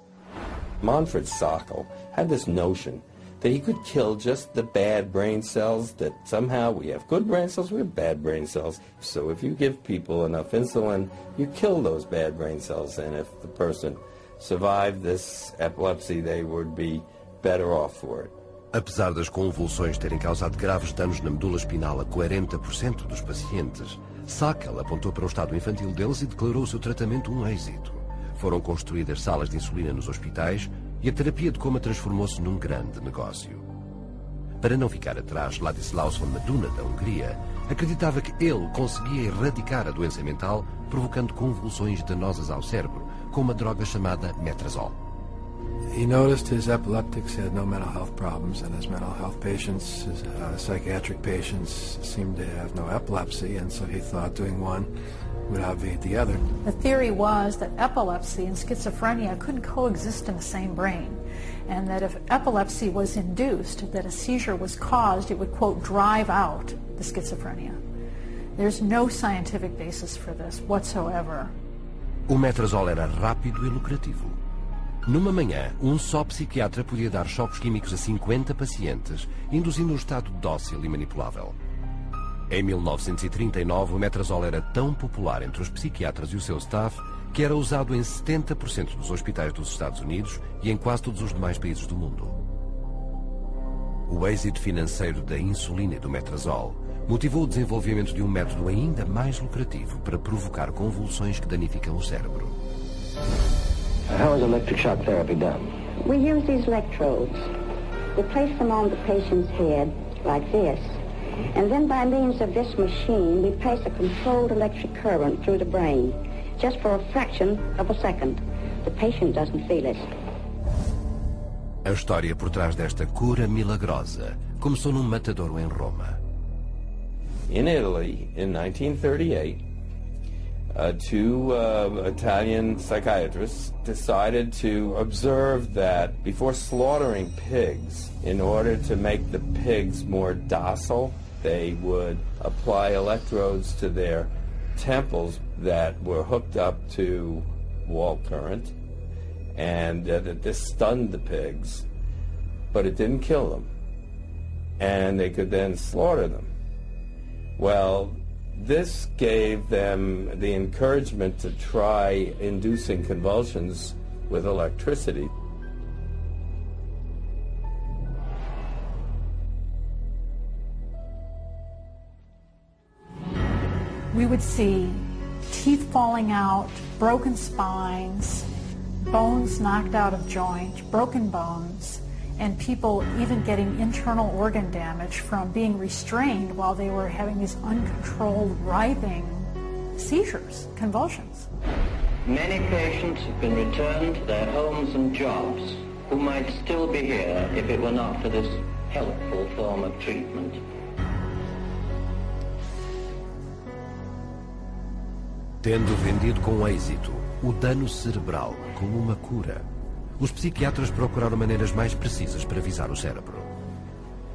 Manfred Sackel had this notion that he could kill just the bad brain cells, that somehow we have good brain cells, we have bad brain cells. So if you give people enough insulin, you kill those bad brain cells, and if the person survived this epilepsy, they would be better off for it. Apesar das convulsões terem causado graves danos na medula espinal a 40% dos pacientes, Sackel apontou para o estado infantil deles e declarou o seu tratamento um êxito. Foram construídas salas de insulina nos hospitais e a terapia de coma transformou-se num grande negócio. Para não ficar atrás, Ladislaus von Meduna, da Hungria, acreditava que ele conseguia erradicar a doença mental, provocando convulsões danosas ao cérebro, com uma droga chamada metrazol. He noticed his epileptics had no mental health problems, and his mental health patients, his psychiatric patients, seemed to have no epilepsy, and so he thought doing one would obviate the other. The theory was that epilepsy and schizophrenia couldn't coexist in the same brain, and that if epilepsy was induced, that a seizure was caused, it would, quote, drive out the schizophrenia. There's no scientific basis for this whatsoever. O metrazol era rápido e lucrativo. Numa manhã, um só psiquiatra podia dar choques químicos a 50 pacientes, induzindo um estado dócil e manipulável. Em 1939, o metrazol era tão popular entre os psiquiatras e o seu staff que era usado em 70% dos hospitais dos Estados Unidos e em quase todos os demais países do mundo. O êxito financeiro da insulina e do metrazol motivou o desenvolvimento de um método ainda mais lucrativo para provocar convulsões que danificam o cérebro. How is electric shock therapy done? We use these electrodes. We place them on the patient's head like this. And then by means of this machine, we place a controlled electric current through the brain, just for a fraction of a second. The patient doesn't feel it. A história por trás desta cura milagrosa começou num matadouro em Roma. In Italy, in 1938, two Italian psychiatrists decided to observe that before slaughtering pigs, in order to make the pigs more docile, they would apply electrodes to their temples that were hooked up to wall current, and this stunned the pigs, but it didn't kill them, and they could then slaughter them. Well, this gave them the encouragement to try inducing convulsions with electricity. We would see teeth falling out, broken spines, bones knocked out of joint, broken bones, and people even getting internal organ damage from being restrained while they were having these uncontrolled writhing seizures, convulsions. Many patients have been returned to their homes and jobs who might still be here if it were not for this helpful form of treatment. Tendo vendido com êxito o dano cerebral como uma cura, os psiquiatras procuraram maneiras mais precisas para visar o cérebro.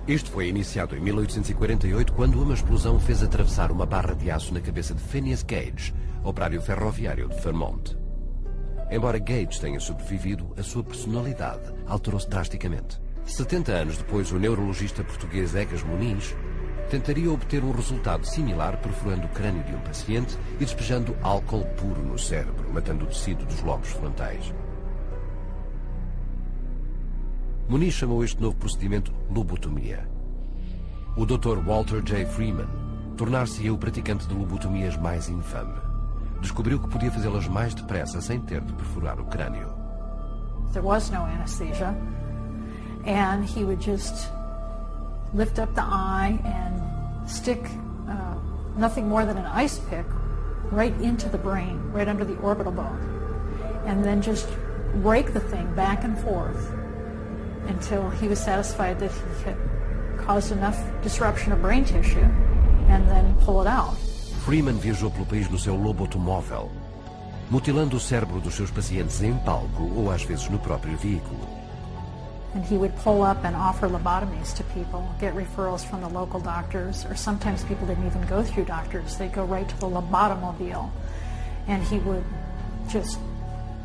Isto foi iniciado em 1848, quando uma explosão fez atravessar uma barra de aço na cabeça de Phineas Gage, operário ferroviário de Vermont. Embora Gage tenha sobrevivido, a sua personalidade alterou-se drasticamente. 70 anos depois, o neurologista português Egas Muniz tentaria obter um resultado similar perfurando o crânio de um paciente e despejando álcool puro no cérebro, matando o tecido dos lobos frontais. Muniz chamou este novo procedimento lobotomia. O Dr. Walter J. Freeman tornar-se-ia o praticante de lobotomias mais infame. Descobriu que podia fazê-las mais depressa sem ter de perfurar o crânio. There was no anesthesia, and he would just lift up the eye and stick nothing more than an ice pick right into the brain, right under the orbital bone, and then just rake the thing back and forth until he was satisfied that he had caused enough disruption of brain tissue, and then pull it out. Freeman viajou pelo país no seu lobotomóvel, mutilando o cérebro dos seus pacientes em palco ou às vezes no próprio veículo. And he would pull up and offer lobotomies to people, get referrals from the local doctors, or sometimes people didn't even go through doctors. They'd go right to the lobotomobile, and he would just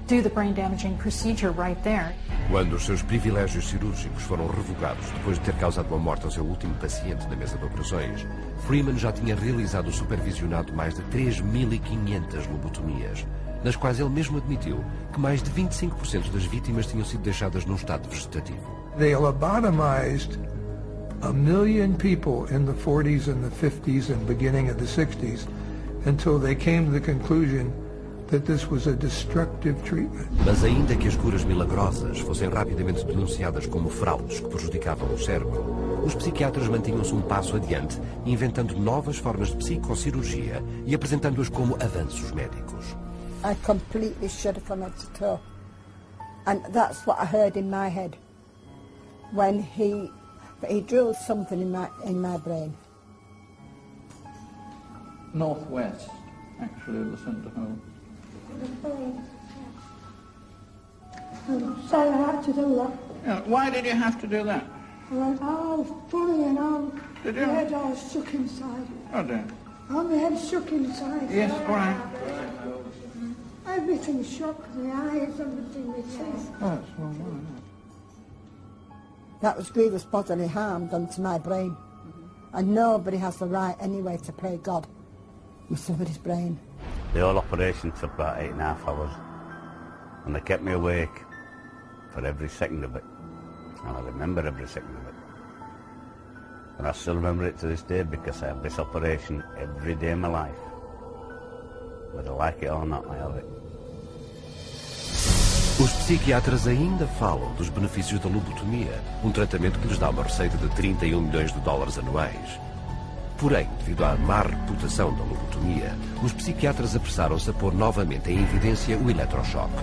do the brain-damaging procedure right there. Quando os seus privilégios cirúrgicos foram revogados depois de ter causado a morte ao seu último paciente na mesa de operações, Freeman já tinha realizado ou supervisionado mais de 3.500 lobotomias, nas quais ele mesmo admitiu que mais de 25% das vítimas tinham sido deixadas num estado vegetativo. They lobotomized 1 million people in the 40s and the 50s and beginning of the 60s until they came to the conclusion that this was a destructive treatment. Mas ainda que as curas milagrosas fossem rapidamente denunciadas como fraudes que prejudicavam o cérebro, os psiquiatras mantinham-se um passo adiante, inventando novas formas de psicocirurgia e apresentando-as como avanços médicos. I completely shudder from head to toe. And that's what I heard in my head when he drilled something in my brain. Northwest, actually, the centre home. So I had to do that. Yeah, why did you have to do that? I went, oh, funny, and Did you? my head all shook inside. Oh dear. Oh, my head shook inside. Yes, all right. Everything shook, the eyes, everything, my teeth. Oh, that's well done. That was grievous bodily harm done to my brain. And nobody has the right anyway to play God with somebody's brain. The whole operation took about 8.5 hours, and they kept me awake for every second of it, and I remember every second of it. And I still remember it to this day because I have this operation every day of my life. Whether I like it or not, I have it. Os psiquiatras ainda falam dos benefícios da lobotomia, um tratamento que lhes dá uma receita de 31 milhões de dólares anuais. Porém, devido à má reputação da lobotomia, os psiquiatras apressaram-se a pôr novamente em evidência o eletrochoque.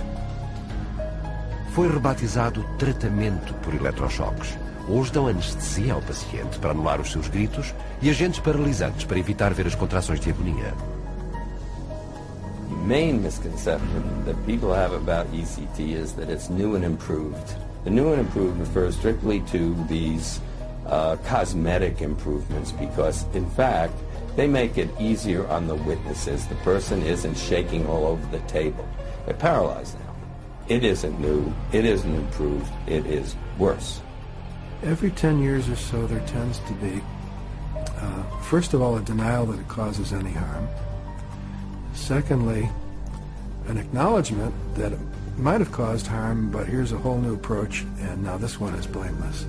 Foi rebatizado tratamento por eletrochoques. Hoje dão anestesia ao paciente para anular os seus gritos e agentes paralisantes para evitar ver as contrações de agonia. The main misconception that people have about ECT is that it's new and improved. The new and improved refers strictly to these cosmetic improvements because, in fact, they make it easier on the witnesses. The person isn't shaking all over the table. They're paralyzed now. It isn't new. It isn't improved. It is worse. Every 10 years or so, there tends to be, first of all, a denial that it causes any harm. Secondly, an acknowledgement that it might have caused harm, but here's a whole new approach, and now this one is blameless,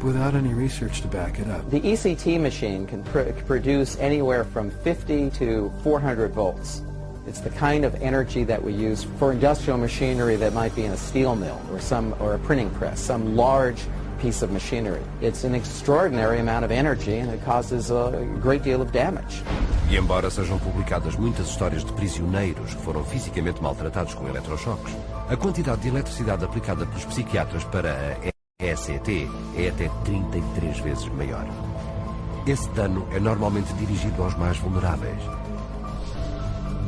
without any research to back it up. The ECT machine can produce anywhere from 50 to 400 volts. It's the kind of energy that we use for industrial machinery that might be in a steel mill or a printing press, some large piece of machinery. It's an extraordinary amount of energy and it causes a great deal of damage. E embora sejam publicadas muitas histórias de prisioneiros que foram fisicamente maltratados com eletrochoques, a quantidade de eletricidade aplicada pelos psiquiatras para a ECT é até 33 vezes maior. Esse dano é normalmente dirigido aos mais vulneráveis.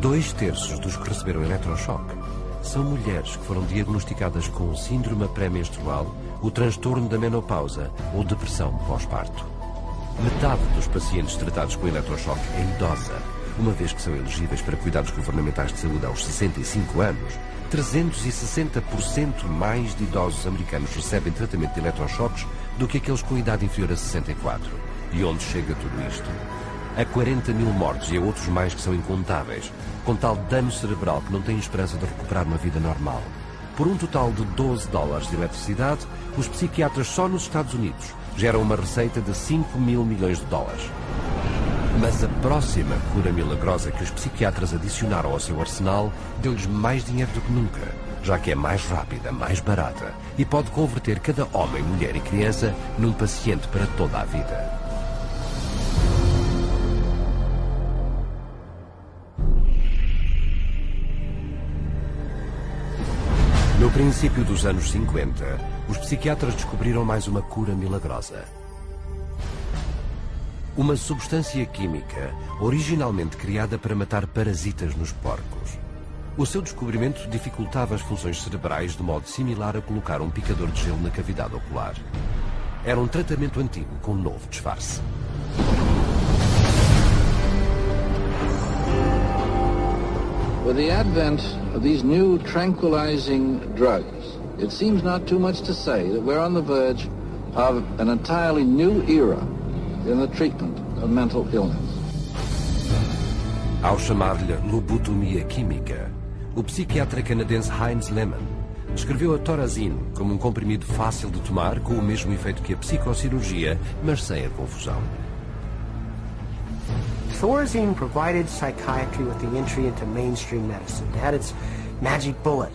2/3 dos que receberam eletrochoque são mulheres que foram diagnosticadas com síndrome pré-menstrual, o transtorno da menopausa ou depressão pós-parto. Metade dos pacientes tratados com eletrochoque é idosa, uma vez que são elegíveis para cuidados governamentais de saúde aos 65 anos. 360% mais de idosos americanos recebem tratamento de eletrochoques do que aqueles com idade inferior a 64. E onde chega tudo isto? Há 40 mil mortos e há outros mais que são incontáveis, com tal dano cerebral que não têm esperança de recuperar uma vida normal. Por um total de $12 de eletricidade, os psiquiatras só nos Estados Unidos geram uma receita de 5 mil milhões de dólares. Mas a próxima cura milagrosa que os psiquiatras adicionaram ao seu arsenal deu-lhes mais dinheiro do que nunca, já que é mais rápida, mais barata e pode converter cada homem, mulher e criança num paciente para toda a vida. No princípio dos anos 50, os psiquiatras descobriram mais uma cura milagrosa. Uma substância química originalmente criada para matar parasitas nos porcos. O seu descobrimento dificultava as funções cerebrais de modo similar a colocar um picador de gelo na cavidade ocular. Era um tratamento antigo com um novo disfarce. With the advent of these new tranquilizing drugs, it seems not too much to say that we're on the verge of an entirely new era in the treatment of mental illness. Ao chamar-lhe lobotomia química, o psiquiatra canadense Heinz Lehmann descreveu a Thorazine como um comprimido fácil de tomar com o mesmo efeito que a psicocirurgia, mas sem a confusão. Thorazine provided psychiatry with the entry into mainstream medicine. It had its magic bullet.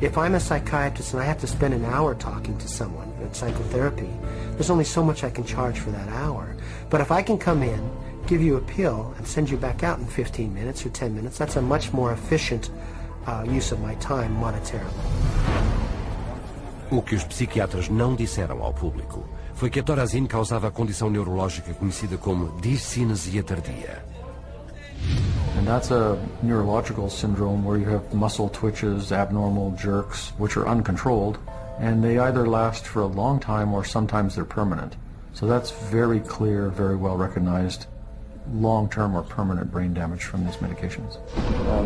If I'm a psychiatrist and I have to spend an hour talking to someone at psychotherapy, there's only so much I can charge for that hour. But if I can come in, give you a pill, and send you back out in 15 minutes or 10 minutes, that's a much more efficient use of my time monetarily. O que os psiquiatras não disseram ao público foi que a Thorazine causava a condição neurológica conhecida como discinesia tardia. And that's a neurological syndrome where you have muscle twitches, abnormal jerks, which are uncontrolled, and they either last for a long time or sometimes they're permanent. So that's very clear, very well recognized long-term or permanent brain damage from these medications.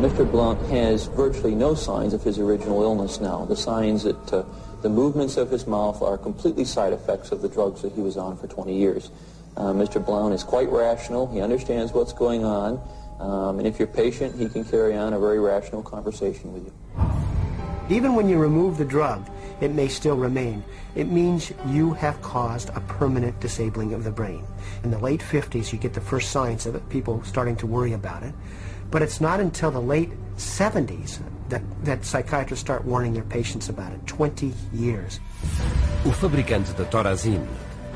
Mr. Blount has virtually no signs of his original illness now. The signs that the movements of his mouth are completely side effects of the drugs that he was on for 20 years. Mr. Blount is quite rational. He understands what's going on. And if you're patient, he can carry on a very rational conversation with you. Even when you remove the drug, it may still remain. It means you have caused a permanent disabling of the brain. In the late 50s, you get the first signs of it, people starting to worry about it. But it's not until the late 70s that psychiatrists start warning their patients about it. 20 years. O fabricante da Thorazine,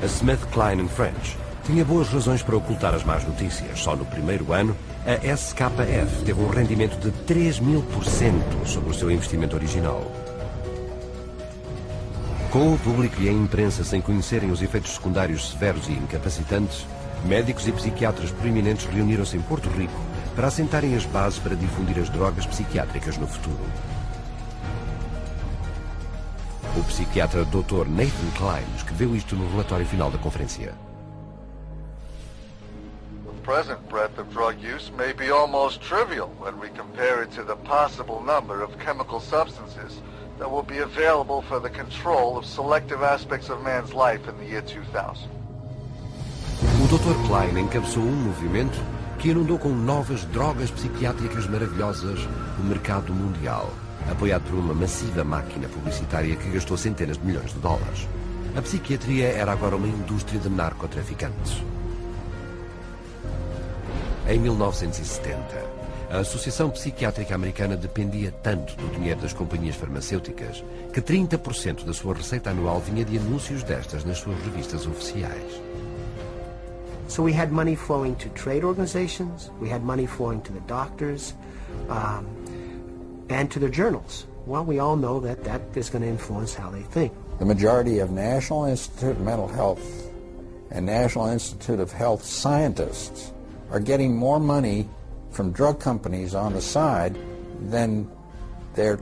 a Smith Kline French, tinha boas razões para ocultar as más notícias. Só no primeiro ano, a SKF teve um rendimento de 3.000% sobre o seu investimento original. Com o público e a imprensa sem conhecerem os efeitos secundários severos e incapacitantes, médicos e psiquiatras proeminentes reuniram-se em Porto Rico para assentarem as bases para difundir as drogas psiquiátricas no futuro. O psiquiatra Dr. Nathan Klein escreveu isto no relatório final da conferência. The present breadth of drug use may be almost trivial when we compare it to the possible number of chemical substances that will be available for the control of selective aspects of man's life in the year 2000. O Dr. Klein encabeçou um movimento que inundou com novas drogas psiquiátricas maravilhosas o mercado mundial, apoiado por uma massiva máquina publicitária que gastou centenas de milhões de dólares. A psiquiatria era agora uma indústria de narcotraficantes. Em 1970, a Associação Psiquiátrica Americana dependia tanto do dinheiro das companhias farmacêuticas que 30% da sua receita anual vinha de anúncios destas nas suas revistas oficiais. So we had money flowing to trade organizations, we had money flowing to the doctors, and to their journals. Well, we all know that that is going to influence how they think. The majority of National Institute of Mental Health and National Institute of Health scientists are getting more money from drug companies on the side than their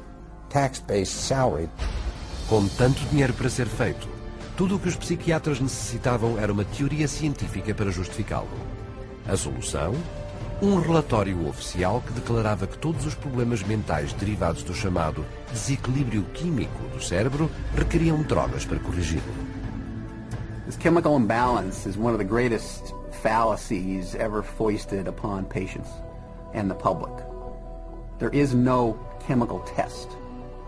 tax-based salary. Com tanto dinheiro para ser feito, tudo o que os psiquiatras necessitavam era uma teoria científica para justificá-lo. A solução? Um relatório oficial que declarava que todos os problemas mentais derivados do chamado desequilíbrio químico do cérebro requeriam drogas para corrigi-lo. This chemical imbalance is one of the greatest fallacies ever foisted upon patients and the public. There is no chemical test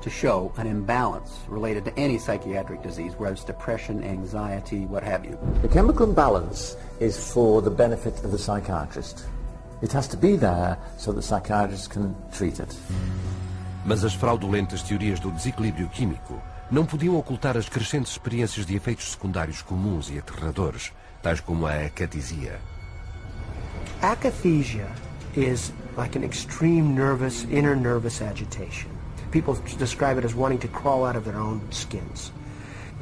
to show an imbalance related to any psychiatric disease, whether it's depression, anxiety, what have you. The chemical imbalance is for the benefit of the psychiatrist. It has to be there so that psychiatrists can treat it. Mas as fraudulentas teorias do desequilíbrio químico não podiam ocultar as crescentes experiências de efeitos secundários comuns e aterradores, tais como a acatesia. Akathisia is like an extreme inner nervous agitation. People describe it as wanting to crawl out of their own skins.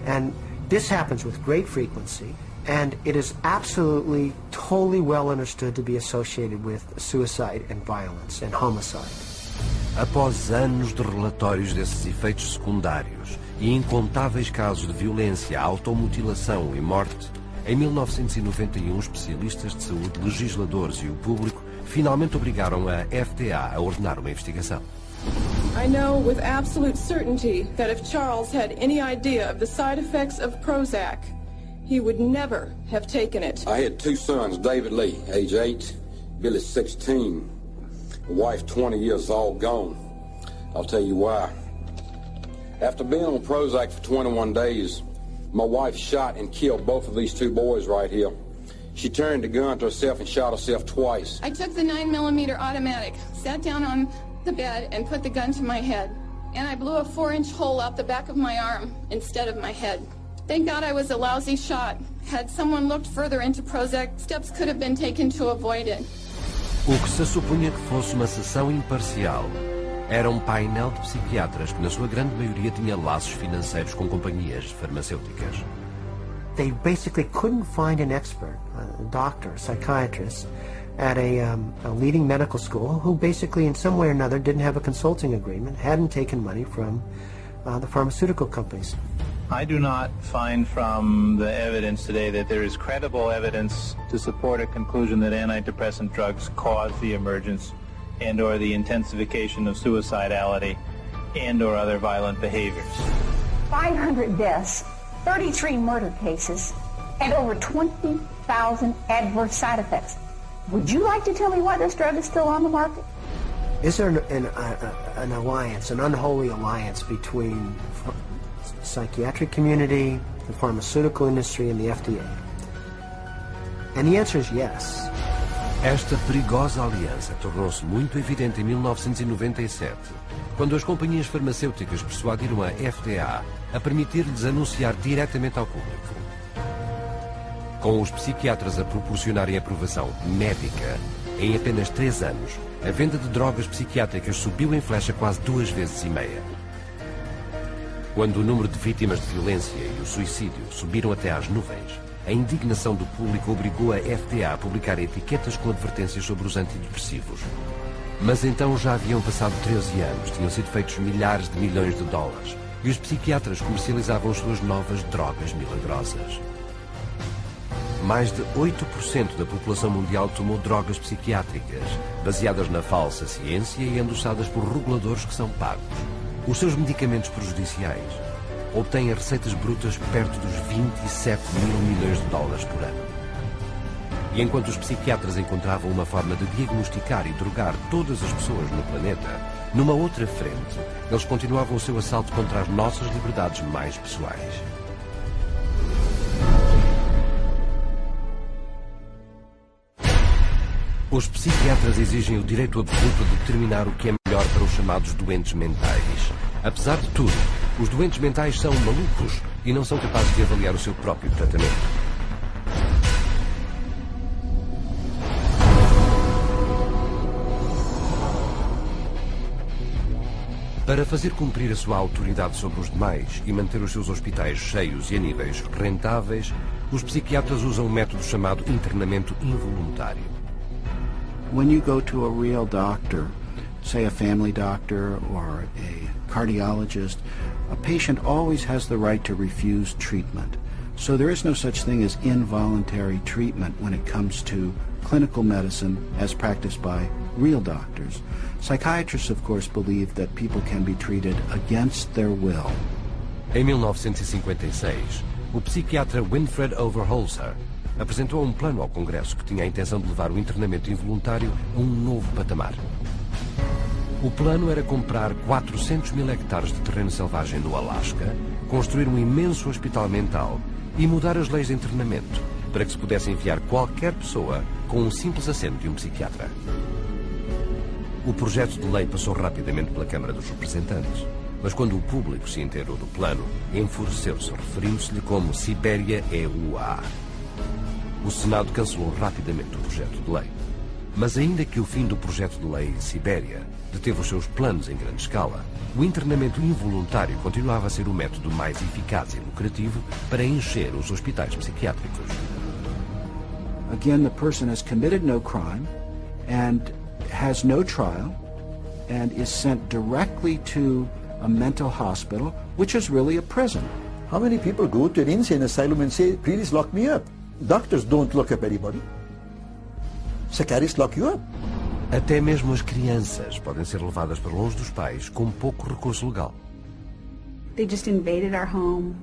And this happens with great frequency, and it is absolutely, totally well understood to be associated with suicide and violence and homicide. Após anos de relatórios desses efeitos secundários e incontáveis casos de violência, automutilação e morte, em 1991 especialistas de saúde, legisladores e o público finalmente obrigaram a FDA a ordenar uma investigação. I know with absolute certainty that if Charles had any idea of the side effects of Prozac, he would never have taken it. I had two sons, David Lee, age 8, Billy 16, a wife 20 years old, gone. I'll tell you why. After being on Prozac for 21 days, my wife shot and killed both of these two boys right here. She turned the gun to herself and shot herself twice. I took the 9mm automatic, sat down on the bed and put the gun to my head. And I blew a 4-inch hole out the back of my arm instead of my head. Thank God I was a lousy shot. Had someone looked further into Prozac, steps could have been taken to avoid it. O que se supunha que fosse uma sessão imparcial era um painel de psiquiatras que, na sua grande maioria, tinha laços financeiros com companhias farmacêuticas. They basically couldn't find an expert, a doctor, a psychiatrist, at a leading medical school who basically in some way or another didn't have a consulting agreement, hadn't taken money from the pharmaceutical companies. I do not find from the evidence today that there is credible evidence to support a conclusion that antidepressant drugs cause the emergence and or the intensification of suicidality and or other violent behaviors. 500 deaths, 33 murder cases, and over 20,000 adverse side effects. Would you like to tell me why this drug is still on the market? Is there an alliance, an unholy alliance between the psychiatric community, the pharmaceutical industry, and the FDA? And the answer is yes. Esta perigosa aliança tornou-se muito evidente em 1997, quando as companhias farmacêuticas persuadiram a FDA a permitir-lhes anunciar diretamente ao público. Com os psiquiatras a proporcionarem aprovação médica, em apenas 3 anos, a venda de drogas psiquiátricas subiu em flecha quase 2,5 vezes. Quando o número de vítimas de violência e o suicídio subiram até às nuvens, a indignação do público obrigou a FDA a publicar etiquetas com advertências sobre os antidepressivos. Mas então já haviam passado 13 anos, tinham sido feitos milhares de milhões de dólares e os psiquiatras comercializavam as suas novas drogas milagrosas. Mais de 8% da população mundial tomou drogas psiquiátricas, baseadas na falsa ciência e endossadas por reguladores que são pagos. Os seus medicamentos prejudiciais obtêm receitas brutas perto dos 27 mil milhões de dólares por ano. E enquanto os psiquiatras encontravam uma forma de diagnosticar e drogar todas as pessoas no planeta, numa outra frente, eles continuavam o seu assalto contra as nossas liberdades mais pessoais. Os psiquiatras exigem o direito absoluto de determinar o que é melhor para os chamados doentes mentais. Apesar de tudo, os doentes mentais são malucos e não são capazes de avaliar o seu próprio tratamento. Para fazer cumprir a sua autoridade sobre os demais e manter os seus hospitais cheios e a níveis rentáveis, os psiquiatras usam um método chamado internamento involuntário. When you go to a real doctor, say a family doctor or a cardiologist, a patient always has the right to refuse treatment. So there is no such thing as involuntary treatment when it comes to clinical medicine as practiced by real doctors. Psychiatrists, of course, believe that people can be treated against their will. Em 1956, o psiquiatra Winfred Overholser apresentou um plano ao Congresso que tinha a intenção de levar o internamento involuntário a um novo patamar. O plano era comprar 400 mil hectares de terreno selvagem no Alasca, construir um imenso hospital mental e mudar as leis de internamento para que se pudesse enfiar qualquer pessoa com um simples assento de um psiquiatra. O projeto de lei passou rapidamente pela Câmara dos Representantes, mas quando o público se inteirou do plano, enfureceu-se, referindo-se-lhe como Sibéria EUA. O Senado cancelou rapidamente o projeto de lei. Mas ainda que o fim do projeto de lei Sibéria deteve os seus planos em grande escala, o internamento involuntário continuava a ser o método mais eficaz e lucrativo para encher os hospitais psiquiátricos. Again, the person has committed no crime and has no trial and is sent directly to a mental hospital, which is really a prison. How many people go to an insane asylum and say, please lock me up? Doctors don't lock up anybody. Psychiatrists lock you up. Até mesmo as crianças podem ser levadas para longe dos pais com pouco recurso legal. They just invaded our home.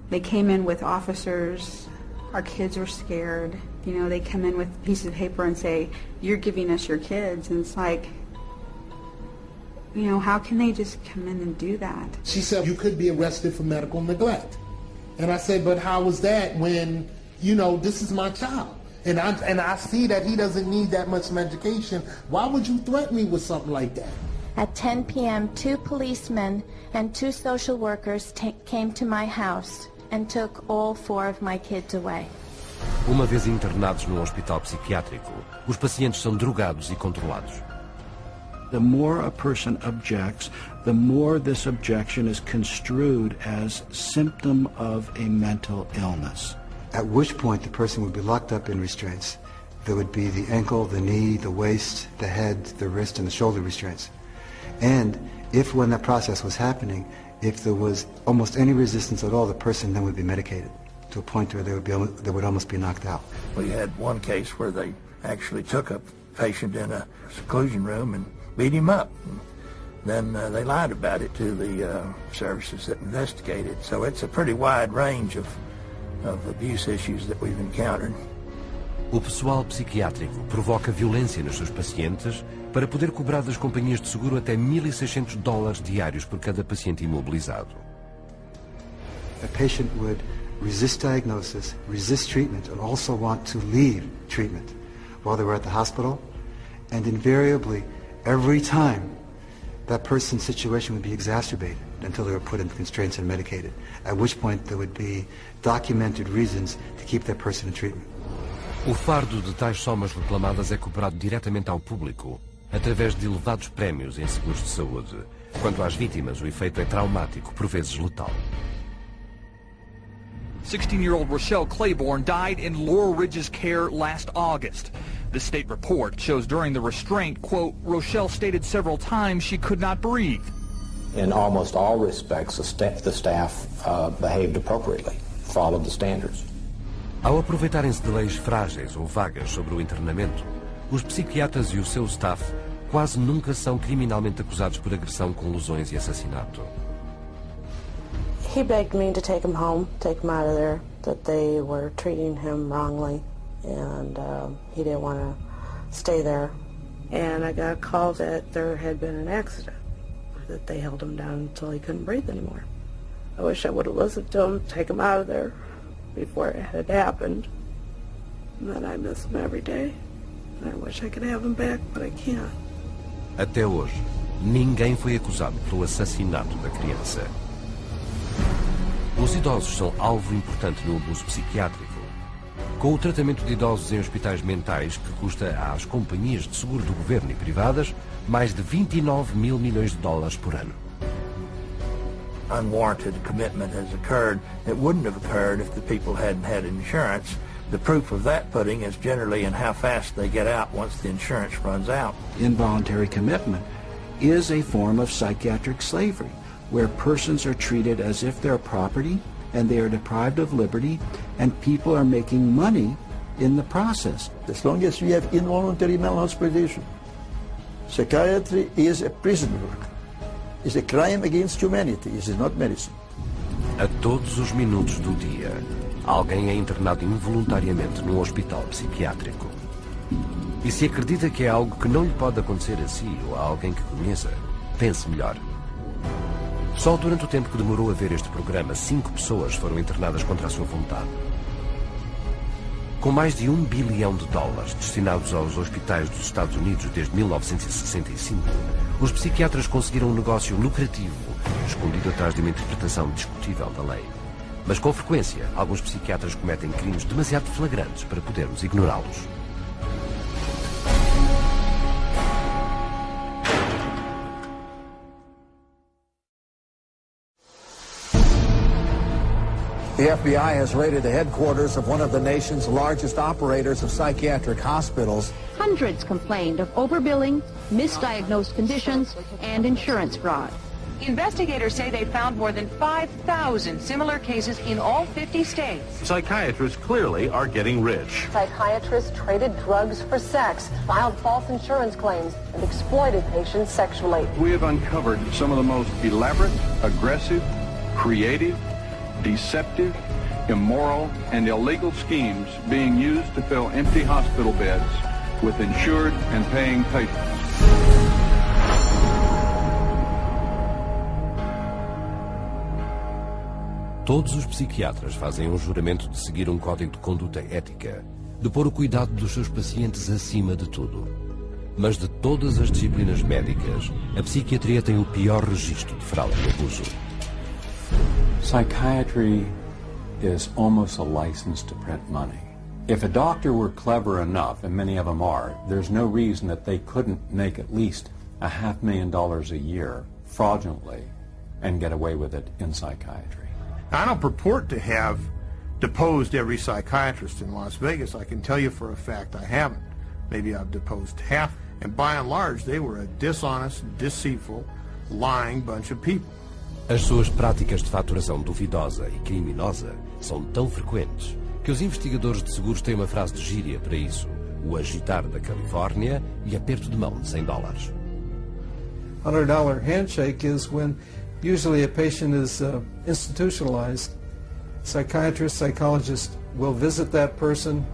They came in with officers. Our kids were scared. You know, they come in with pieces of paper and say, you're giving us your kids. And it's like, you know, how can they just come in and do that? She said, you could be arrested for medical neglect. And I said, but how was that when, you know, this is my child? And I see that he doesn't need that much medication. Why would you threaten me with something like that? At 10 p.m., 2 policemen and 2 social workers came to my house and took all 4 of my kids away. Uma vez internados num hospital psiquiátrico, os pacientes são drogados e controlados. The more a person objects, the more this objection is construed as symptom of a mental illness. At which point the person would be locked up in restraints. There would be the ankle, the knee, the waist, the head, the wrist, and the shoulder restraints. And if when that process was happening, if there was almost any resistance at all, the person then would be medicated to a point where they would almost be knocked out. We had one case where they actually took a patient in a seclusion room and beat him up. Then they lied about it to the services that investigated. So it's a pretty wide range of abuse issues that we've encountered. O pessoal psiquiátrico provoca violência nos seus pacientes para poder cobrar das companhias de seguro até $1.600 diários por cada paciente imobilizado. A patient would resist diagnosis, resist treatment, and also want to leave treatment while they were at the hospital. And invariably, every time, that person's situation would be exacerbated until they were put in constraints and medicated, at which point there would be documented reasons to keep that person in treatment. O fardo de tais somas reclamadas é cobrado diretamente ao público, através de elevados prémios em seguros de saúde. Quanto às vítimas, o efeito é traumático, por vezes letal. 16-year-old Rochelle Claiborne died in Laurel Ridge's care last August. The state report shows during the restraint, quote, Rochelle stated several times she could not breathe. In almost all respects, the staff behaved appropriately, followed the standards. Ao aproveitarem-se de leis frágeis ou vagas sobre o internamento, os psiquiatras e o seu staff quase nunca são criminalmente acusados por agressão com lesões e assassinato. He begged me to take him home, take him out of there, that they were treating him wrongly, and he didn't want to stay there. And I got a call that there had been an accident, that they held him down until he couldn't breathe anymore. I wish I would have listened to him, take him out of there before it had happened. And then I miss him every day. And I wish I could have him back, but I can't. Até hoje, ninguém foi acusado pelo assassinato da criança. Os idosos são alvo importante no abuso psiquiátrico. Com o tratamento de idosos em hospitais mentais, que custa às companhias de seguro do governo e privadas mais de $29 mil milhões por ano. Unwarranted commitment has occurred that wouldn't have occurred if the people hadn't had insurance. The proof of that pudding is generally in how fast they get out once the insurance runs out. Involuntary commitment is a form of psychiatric slavery, where persons are treated as if they're property and they are deprived of liberty, and people are making money in the process. As long as we have involuntary mental hospitalization, psychiatry is a prison work. It's a crime against humanity. It is not medicine. A todos os minutos do dia, alguém é internado involuntariamente num hospital psiquiátrico. E se acredita que é algo que não lhe pode acontecer a si ou a alguém que conheça, pense melhor. Só durante o tempo que demorou a ver este programa, 5 pessoas foram internadas contra a sua vontade. Com mais de $1 bilhão destinados aos hospitais dos Estados Unidos desde 1965, os psiquiatras conseguiram um negócio lucrativo, escondido atrás de uma interpretação discutível da lei. Mas com frequência, alguns psiquiatras cometem crimes demasiado flagrantes para podermos ignorá-los. The FBI has raided the headquarters of one of the nation's largest operators of psychiatric hospitals. Hundreds complained of overbilling, misdiagnosed conditions, and insurance fraud. Investigators say they found more than 5,000 similar cases in all 50 states. Psychiatrists clearly are getting rich. Psychiatrists traded drugs for sex, filed false insurance claims, and exploited patients sexually. We have uncovered some of the most elaborate, aggressive, creative, deceptive, immoral, and illegal schemes being used to fill empty hospital beds with insured and paying patients. Todos os psiquiatras fazem juramento de seguir código de conduta ética, de pôr o cuidado dos seus pacientes acima de tudo. Mas de todas as disciplinas médicas, a psiquiatria tem o pior registro de fraude e abuso. Psychiatry is almost a license to print money. If a doctor were clever enough, and many of them are, there's no reason that they couldn't make at least $500,000 a year fraudulently and get away with it in psychiatry. I don't purport to have deposed every psychiatrist in Las Vegas. I can tell you for a fact I haven't. Maybe I've deposed half, and by and large they were a dishonest, deceitful, lying bunch of people. As suas práticas de faturação duvidosa e criminosa são tão frequentes que os investigadores de seguros têm uma frase de gíria para isso: o agitar da Califórnia e aperto de mão de $100. $100 handshake is when usually a patient is institutionalized. Psychiatrist, psychologist will visit that person,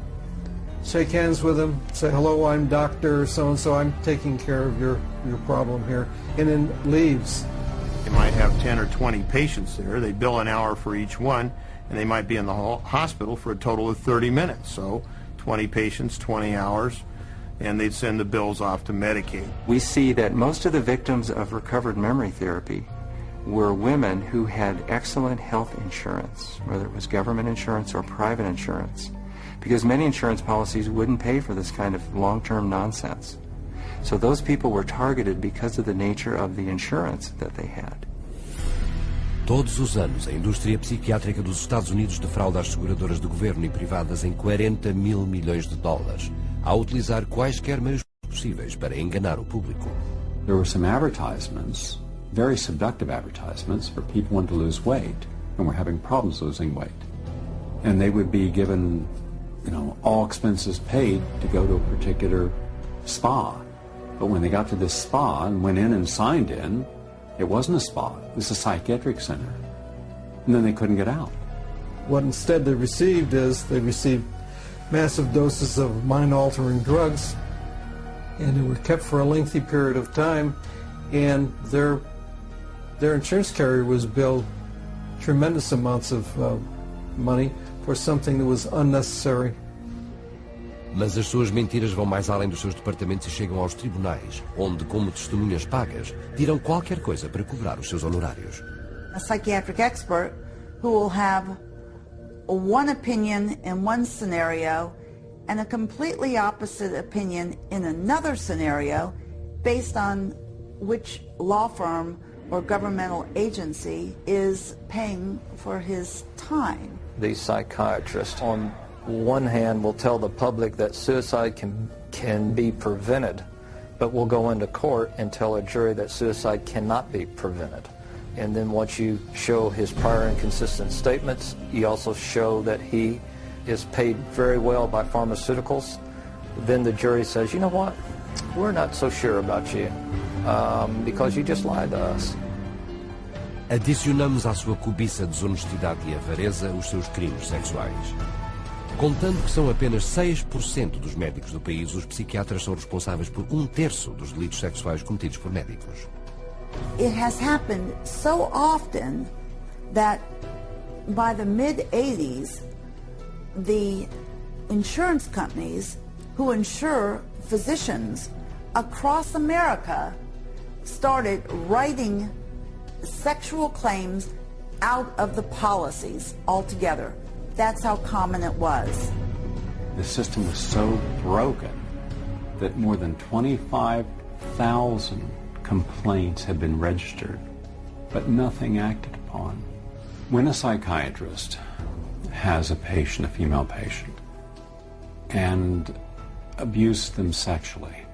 shake hands with them, say, hello, I'm Dr. So-and-so, I'm taking care of your problem here, and then leaves. They might have 10 or 20 patients there. They bill an hour for each one, and they might be in the hospital for a total of 30 minutes. So 20 patients, 20 hours, and they'd send the bills off to Medicaid. We see that most of the victims of recovered memory therapy were women who had excellent health insurance, whether it was government insurance or private insurance, because many insurance policies wouldn't pay for this kind of long-term nonsense. So those people were targeted because of the nature of the insurance that they had. Todos os anos, a indústria psiquiátrica dos Estados Unidos defrauda as seguradoras de governo e privadas em $40 mil milhões, ao utilizar quaisquer meios possíveis para enganar o público. There were some advertisements, very seductive advertisements, for people wanting to lose weight and were having problems losing weight. And they would be given, all expenses paid to go to a particular spa. But when they got to this spa and went in and signed in, it wasn't a spa, it was a psychiatric center. And then they couldn't get out. What instead they received massive doses of mind-altering drugs, and they were kept for a lengthy period of time, and their insurance carrier was billed tremendous amounts of money for something that was unnecessary. Mas as suas mentiras vão mais além dos seus departamentos e chegam aos tribunais, onde, como testemunhas pagas, dirão qualquer coisa para cobrar os seus honorários. A psychiatric expert who will have one opinion in one scenario and a completely opposite opinion in another scenario based on which law firm or governmental agency is paying for his time. The psychiatrist, on one hand, will tell the public that suicide can be prevented, but will go into court and tell a jury that suicide cannot be prevented. And then once you show his prior inconsistent statements, you also show that he is paid very well by pharmaceuticals, then the jury says, you know what, we're not so sure about you because you just lied to us. Adicionamos à sua cobiça, desonestidade e avareza os seus crimes sexuais. Contando que são apenas 6% dos médicos do país, os psiquiatras são responsáveis por 1/3 dos delitos sexuais cometidos por médicos. It has happened so often that by the mid-80s, the insurance companies who insure physicians across America started writing sexual claims out of the policies altogether. That's how common it was. The system was so broken that more than 25,000 complaints have been registered, but nothing acted upon. When a psychiatrist has a patient, a female patient, and abused them sexually,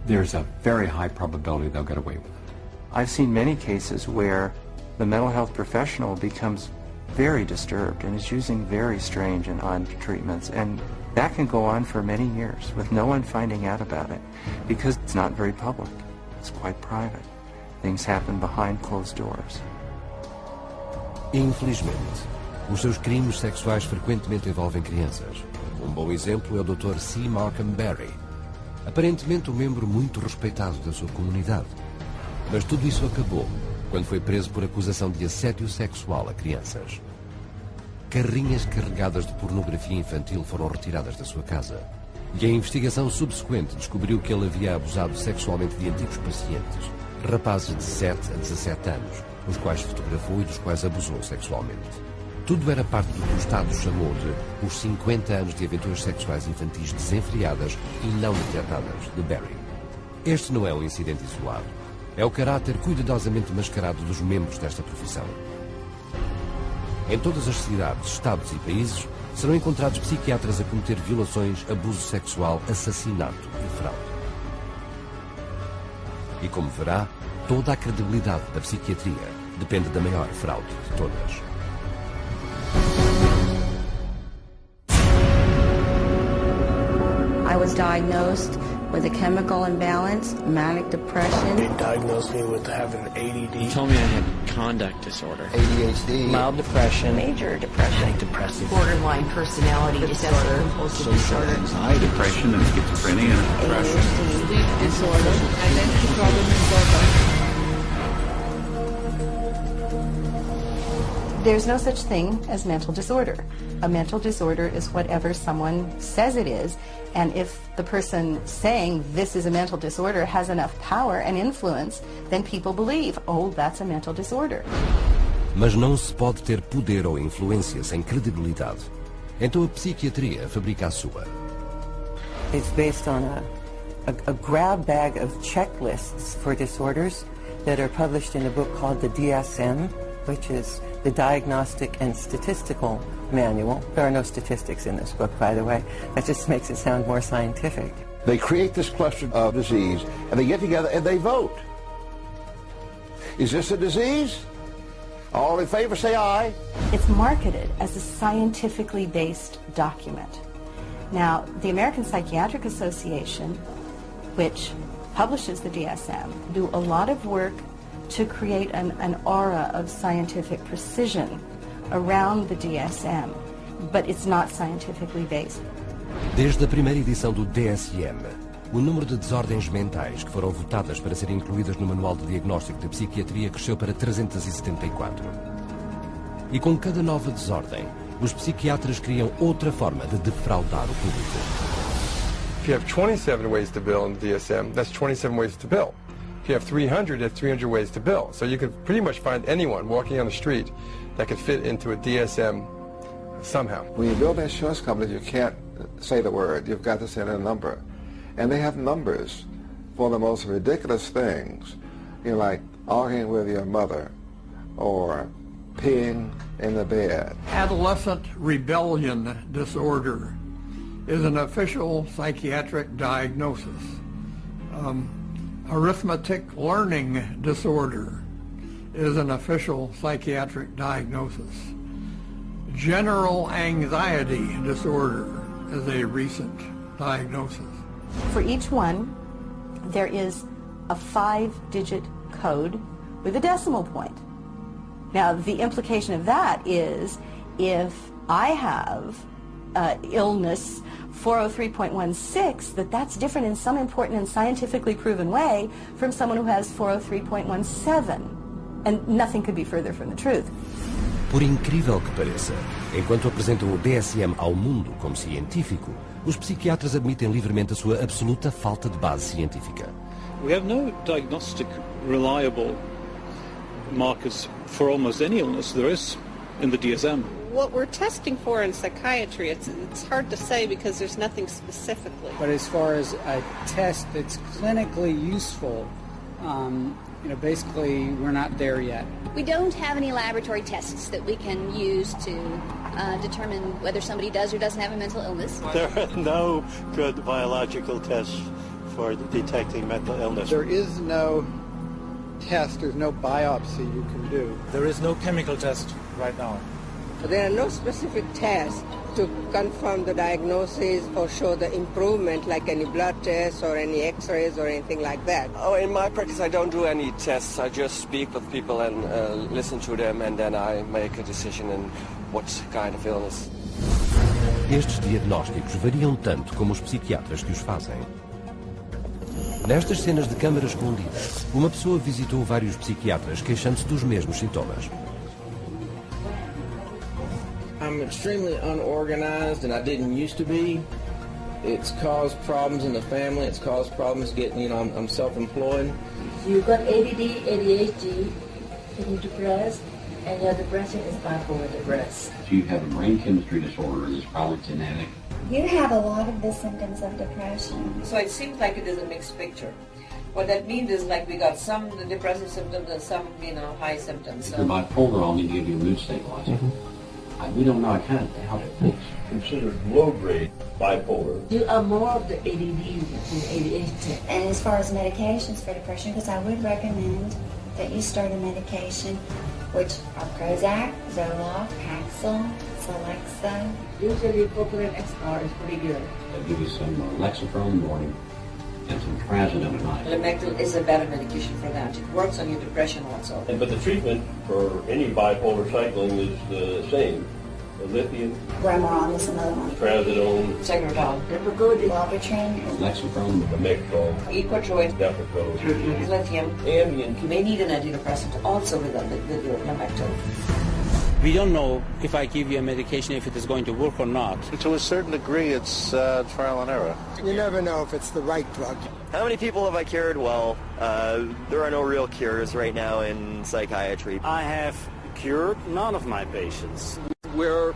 there's a very high probability they'll get away with it. I've seen many cases where the mental health professional becomes very disturbed and is using very strange and odd treatments, and that can go on for many years with no one finding out about it because it's not very public. It's quite private. Things happen behind closed doors. Infelizmente, os seus crimes sexuais frequentemente envolvem crianças. Um bom exemplo é o Dr. C. Markham Barry, aparentemente um membro muito respeitado da sua comunidade. Mas tudo isso acabou quando foi preso por acusação de assédio sexual a crianças. Carrinhas carregadas de pornografia infantil foram retiradas da sua casa. E a investigação subsequente descobriu que ele havia abusado sexualmente de antigos pacientes, rapazes de 7 a 17 anos, os quais fotografou e dos quais abusou sexualmente. Tudo era parte do que o Estado chamou de os 50 anos de aventuras sexuais infantis desenfreadas e não declaradas de Barry. Este não é um incidente isolado. É o caráter cuidadosamente mascarado dos membros desta profissão. Em todas as cidades, estados e países, serão encontrados psiquiatras a cometer violações, abuso sexual, assassinato e fraude. E como verá, toda a credibilidade da psiquiatria depende da maior fraude de todas. I was diagnosed with a chemical imbalance, manic depression. They diagnosed me with having ADD. They told me I had conduct disorder, ADHD, mild depression, major depression, manic depressive, borderline personality disorder, social anxiety, depression and schizophrenia and depression, sleep disorder, identity problem disorder. There's no such thing as mental disorder. A mental disorder is whatever someone says it is, and if the person saying this is a mental disorder has enough power and influence, then people believe, oh, that's a mental disorder. Mas não se pode ter poder ou influência sem credibilidade. Então a psiquiatria fabrica a sua. It's based on a grab bag of checklists for disorders that are published in a book called the DSM, which is the Diagnostic and Statistical Manual. There are no statistics in this book, by the way. That just makes it sound more scientific. They create this cluster of disease, and they get together and they vote. Is this a disease? All in favor, say aye. It's marketed as a scientifically based document. Now, the American Psychiatric Association, which publishes the DSM, do a lot of work to create an aura of scientific precision around the DSM, but it's not scientifically based. Desde a primeira edição do DSM, o número de desordens mentais que foram votadas para serem incluídas no Manual de Diagnóstico de Psiquiatria cresceu para 374. E com cada nova desordem, os psiquiatras criam outra forma de defraudar o público. If you have 27 ways to bill in the DSM, that's 27 ways to bill. If you have 300, that's 300 ways to bill. So you could pretty much find anyone walking on the street that could fit into a DSM somehow. When you build an insurance company, you can't say the word. You've got to say a number. And they have numbers for the most ridiculous things, you know, like arguing with your mother or peeing in the bed. Adolescent rebellion disorder is an official psychiatric diagnosis. Arithmetic learning disorder is an official psychiatric diagnosis. General anxiety disorder is a recent diagnosis. For each one, there is a 5-digit code with a decimal point. Now, the implication of that is if I have illness 403.16, that's different in some important and scientifically proven way from someone who has 403.17. And nothing could be further from the truth. Por incrível que pareça, enquanto apresentam o DSM ao mundo como científico, os psiquiatras admitem livremente a sua absoluta falta de base científica. We have no diagnostic reliable markers for almost any illness there is in the DSM. What we're testing for in psychiatry, it's hard to say because there's nothing specifically. But as far as a test that's clinically useful Basically, we're not there yet. We don't have any laboratory tests that we can use to determine whether somebody does or doesn't have a mental illness. There are no good biological tests for detecting mental illness. There is no test, there's no biopsy you can do. There is no chemical test right now. There are no specific tests to confirm the diagnosis or show the improvement, like any blood tests or any x-rays or anything like that. Oh, in my practice I don't do any tests. I just speak with people and listen to them, and then I make a decision in what kind of illness. Estes diagnósticos variam tanto como os psiquiatras que os fazem. Nestas cenas de câmara escondida, uma pessoa visitou vários psiquiatras queixando-se dos mesmos sintomas. I'm extremely unorganized, and I didn't used to be. It's caused problems in the family. It's caused problems getting, I'm self-employed. You've got ADD, ADHD, and you're depressed, and your depression is bipolar depressed. If you have a brain chemistry disorder, it's probably genetic. You have a lot of the symptoms of depression. So it seems like it is a mixed picture. What that means is like we got some depressive symptoms and some, high symptoms. If you're bipolar, I'll need to give you a mood stabilizer. We don't know. I kind of doubt it. It's considered low-grade bipolar. You are more of the ADD than ADHD. And as far as medications for depression, because I would recommend that you start a medication, which are Prozac, Zoloft, Paxil, Celexa. Usually Propylene XR is pretty good. I'll give you some Lexapro in the morning and some Trazodone at night. Lamictal is a better medication for that. It works on your depression also. But the treatment for any bipolar cycling is the same. Lithium, Grimoron is another one. Trazodone, Segretol, Wellbutrin, Lexapro, Lamictal, Equatroid, Depakote, Lithium, Ambien. You may need an antidepressant also with your Lamictal. We don't know if I give you a medication if it is going to work or not. To a certain degree, it's trial and error. You never know if it's the right drug. How many people have I cured? Well, there are no real cures right now in psychiatry. I have cured none of my patients. We're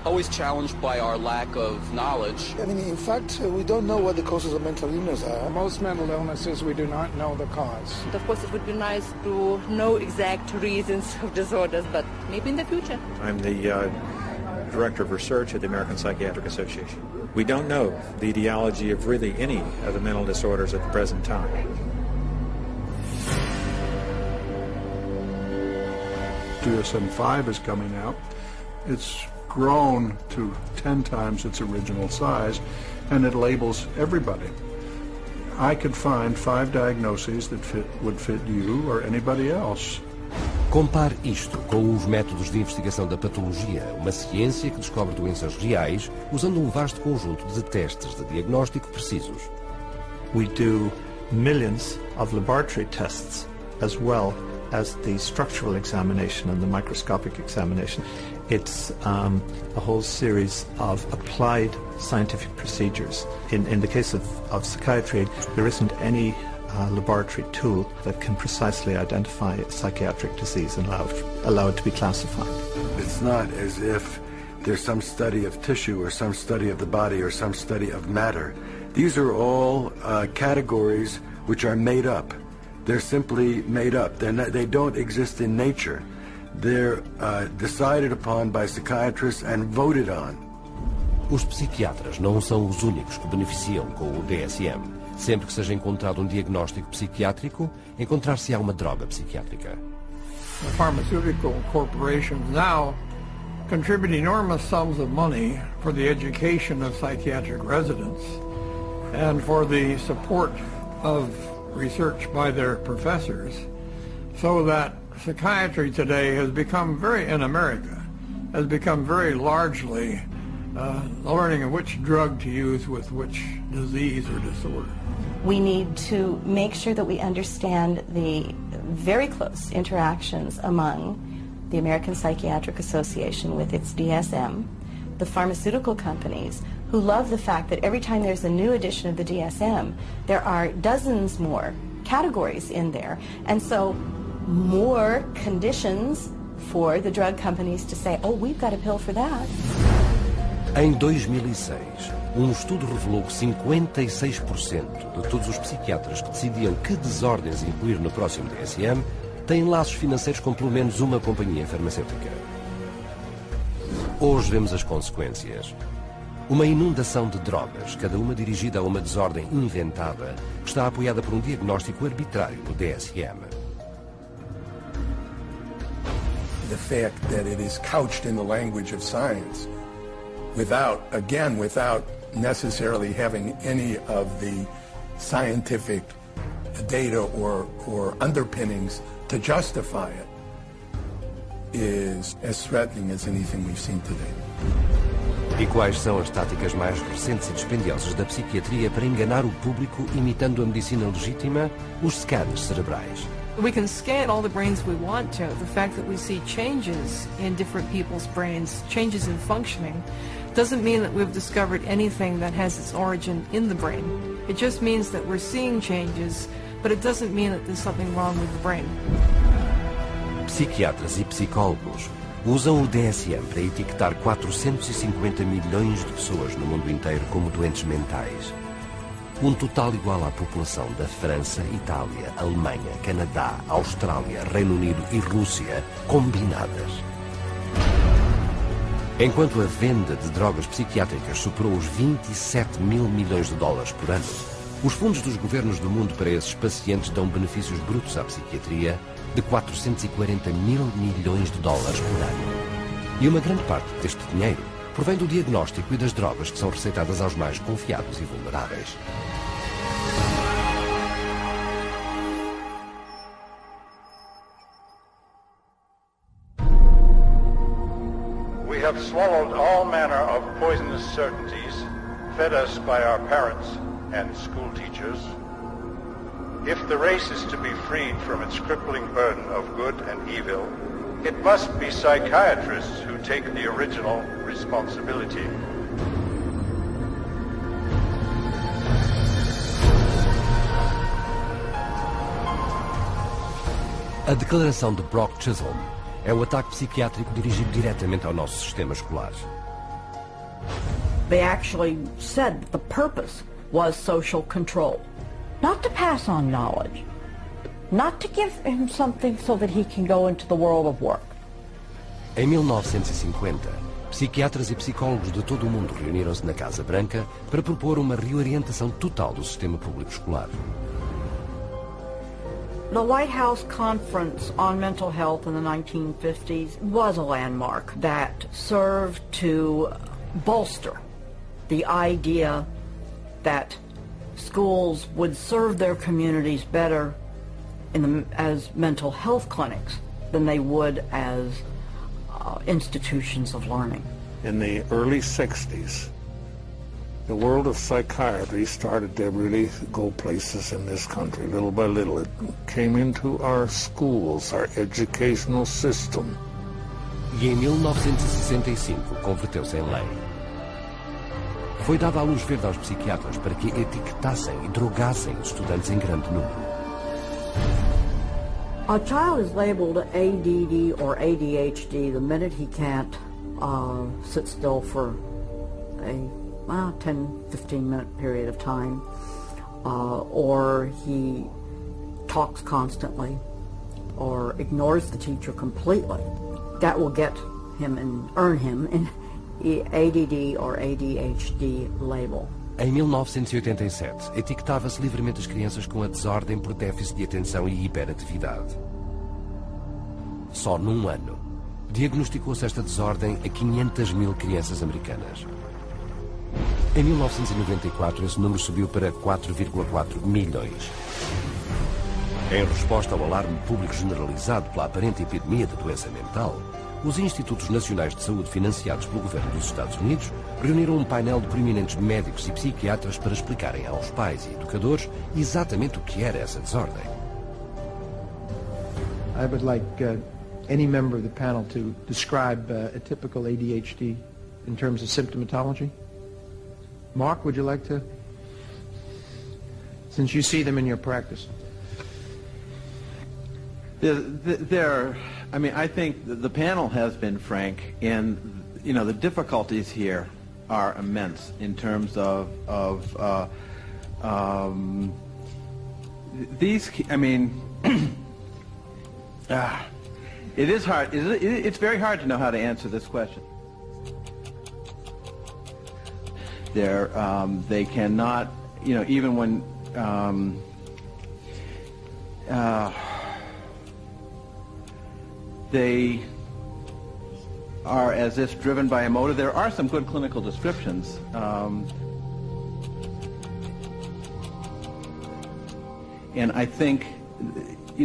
always challenged by our lack of knowledge. In fact, we don't know what the causes of mental illness are. Most mental illnesses, we do not know the cause. Of course, it would be nice to know exact reasons of disorders, but maybe in the future. I'm the Director of Research at the American Psychiatric Association. We don't know the etiology of really any of the mental disorders at the present time. DSM-5 is coming out. It's grown to 10 times its original size, and it labels everybody. I could find 5 diagnoses that would fit you or anybody else. Compare isto com os métodos de investigação da patologia, uma ciência que descobre doenças reais usando um vasto conjunto de testes de diagnóstico precisos. We do millions of laboratory tests as well as the structural examination and the microscopic examination. It's a whole series of applied scientific procedures. In the case of psychiatry, there isn't any laboratory tool that can precisely identify a psychiatric disease and allow it to be classified. It's not as if there's some study of tissue or some study of the body or some study of matter. These are all categories which are made up. They're simply made up. They don't exist in nature. They're decided upon by psychiatrists and voted on. Os psiquiatras não são os únicos que beneficiam com o DSM. Sempre que seja encontrado um diagnóstico psiquiátrico, encontrar-se-á uma droga psiquiátrica. The pharmaceutical corporations now contribute enormous sums of money for the education of psychiatric residents and for the support of research by their professors, so that psychiatry today has become in America, has become very largely learning of which drug to use with which disease or disorder. We need to make sure that we understand the very close interactions among the American Psychiatric Association with its DSM, the pharmaceutical companies, who love the fact that every time there's a new edition of the DSM, there are dozens more categories in there, and so more conditions for the drug companies to say, oh, we've got a pill for that. Em 2006, um estudo revelou que 56% de todos os psiquiatras que decidiam que desordens incluir no próximo DSM têm laços financeiros com pelo menos uma companhia farmacêutica. Hoje vemos as consequências. Uma inundação de drogas, cada uma dirigida a uma desordem inventada, que está apoiada por um diagnóstico arbitrário no DSM. The fact that it is couched in the language of science, without necessarily having any of the scientific data or underpinnings to justify it, is as threatening as anything we've seen today. E quais são as táticas mais recentes e dispendiosas da psiquiatria para enganar o público imitando a medicina legítima? Os scans cerebrais. We can scan all the brains we want to. The fact that we see changes in different people's brains, changes in functioning, doesn't mean that we've discovered anything that has its origin in the brain. It just means that we're seeing changes, but it doesn't mean that there's something wrong with the brain. Psiquiatras e psicólogos usam o DSM para etiquetar 450 milhões de pessoas no mundo inteiro como doentes mentais. Um total igual à população da França, Itália, Alemanha, Canadá, Austrália, Reino Unido e Rússia combinadas. Enquanto a venda de drogas psiquiátricas superou os 27 mil milhões de dólares por ano, os fundos dos governos do mundo para esses pacientes dão benefícios brutos à psiquiatria de 440 mil milhões de dólares por ano. E uma grande parte deste dinheiro provém do diagnóstico e das drogas que são receitadas aos mais confiados e vulneráveis. We have swallowed all manner of poisonous certainties fed us by our parents and school teachers. If the race is to be freed from its crippling burden of good and evil, it must be psychiatrists who take the original responsibility. A declaração de Brock Chisholm é o ataque psiquiátrico dirigido diretamente ao nosso sistema escolar. They actually said that the purpose was social control. Not to pass on knowledge, not to give him something so that he can go into the world of work. Em 1950, psiquiatras e psicólogos de todo o mundo reuniram-se na Casa Branca para propor uma reorientação total do sistema público escolar. The White House Conference on Mental Health in the 1950s was a landmark that served to bolster the idea that schools would serve their communities better as mental health clinics than they would as institutions of learning. In the early 60s, the world of psychiatry started to really go places in this country. Little by little, it came into our schools, our educational system. E em 1965 converteu-se em lei. Foi dada a luz verde aos psiquiatras para que etiquetassem e drogassem os estudantes em grande número. A child is labeled ADD or ADHD the minute he can't sit still for a 10-15 minute period of time, or he talks constantly, or ignores the teacher completely. That will get him and earn him an ADD or ADHD label. Em 1987, etiquetava-se livremente as crianças com a desordem por déficit de atenção e hiperatividade. Só num ano, diagnosticou-se esta desordem a 500 mil crianças americanas. Em 1994, esse número subiu para 4,4 milhões. Em resposta ao alarme público generalizado pela aparente epidemia de doença mental, os Institutos Nacionais de Saúde financiados pelo governo dos Estados Unidos reuniram um painel de proeminentes médicos e psiquiatras para explicarem aos pais e educadores exatamente o que era essa desordem. I would like any member of the panel to describe a typical ADHD in terms of symptomatology. Mark, would you like to? Since you see them in your practice. I mean, I think the panel has been frank in, the difficulties here are immense in terms of these. I mean, it is hard. It's very hard to know how to answer this question. They cannot, even when they are as if driven by a motive. There are some good clinical descriptions. And I think, I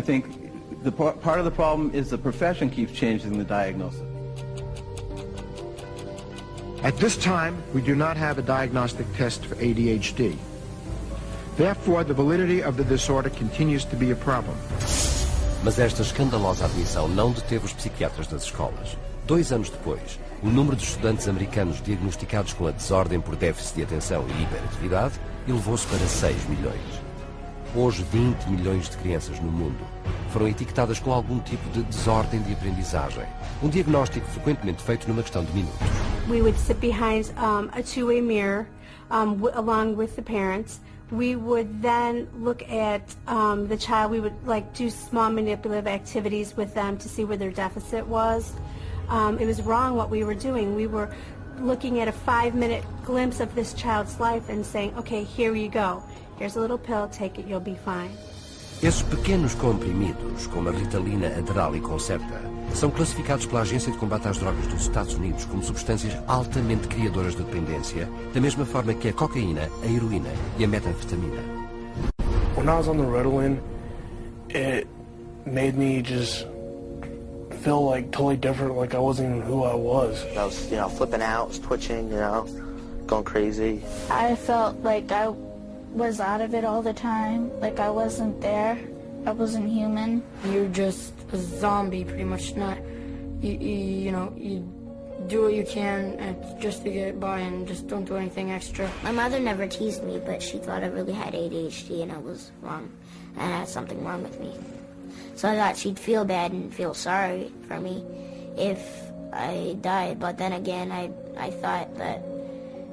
think the part of the problem is the profession keeps changing the diagnosis. At this time, we do not have a diagnostic test for ADHD. Therefore, the validity of the disorder continues to be a problem. Mas esta escandalosa admissão não deteve os psiquiatras das escolas. 2 anos depois, o número de estudantes americanos diagnosticados com a desordem por déficit de atenção e hiperatividade elevou-se para 6 milhões. Hoje, 20 milhões de crianças no mundo foram etiquetadas com algum tipo de desordem de aprendizagem. Diagnóstico frequentemente feito numa questão de minutos. We would sit behind a two-way mirror along with the parents. We would then look at the child. We would do small manipulative activities with them to see where their deficit was. It was wrong what we were doing. We were looking at a 5-minute glimpse of this child's life and saying, okay, here you go. Here's a little pill, take it, you'll be fine. Esses pequenos comprimidos, como a Ritalina, Adderall e Concerta, são classificados pela Agência de Combate às Drogas dos Estados Unidos como substâncias altamente criadoras de dependência, da mesma forma que a cocaína, a heroína e a metanfetamina. When I was on the Ritalin, it made me just feel totally different, like I wasn't even who I was. I was, flipping out, was twitching, going crazy. I felt like I was out of it all the time, like I wasn't there, I wasn't human. You're just a zombie, pretty much. You do what you can just to get by and just don't do anything extra. My mother never teased me, but she thought I really had ADHD and I was wrong, and I had something wrong with me. So I thought she'd feel bad and feel sorry for me if I died, but then again, I thought that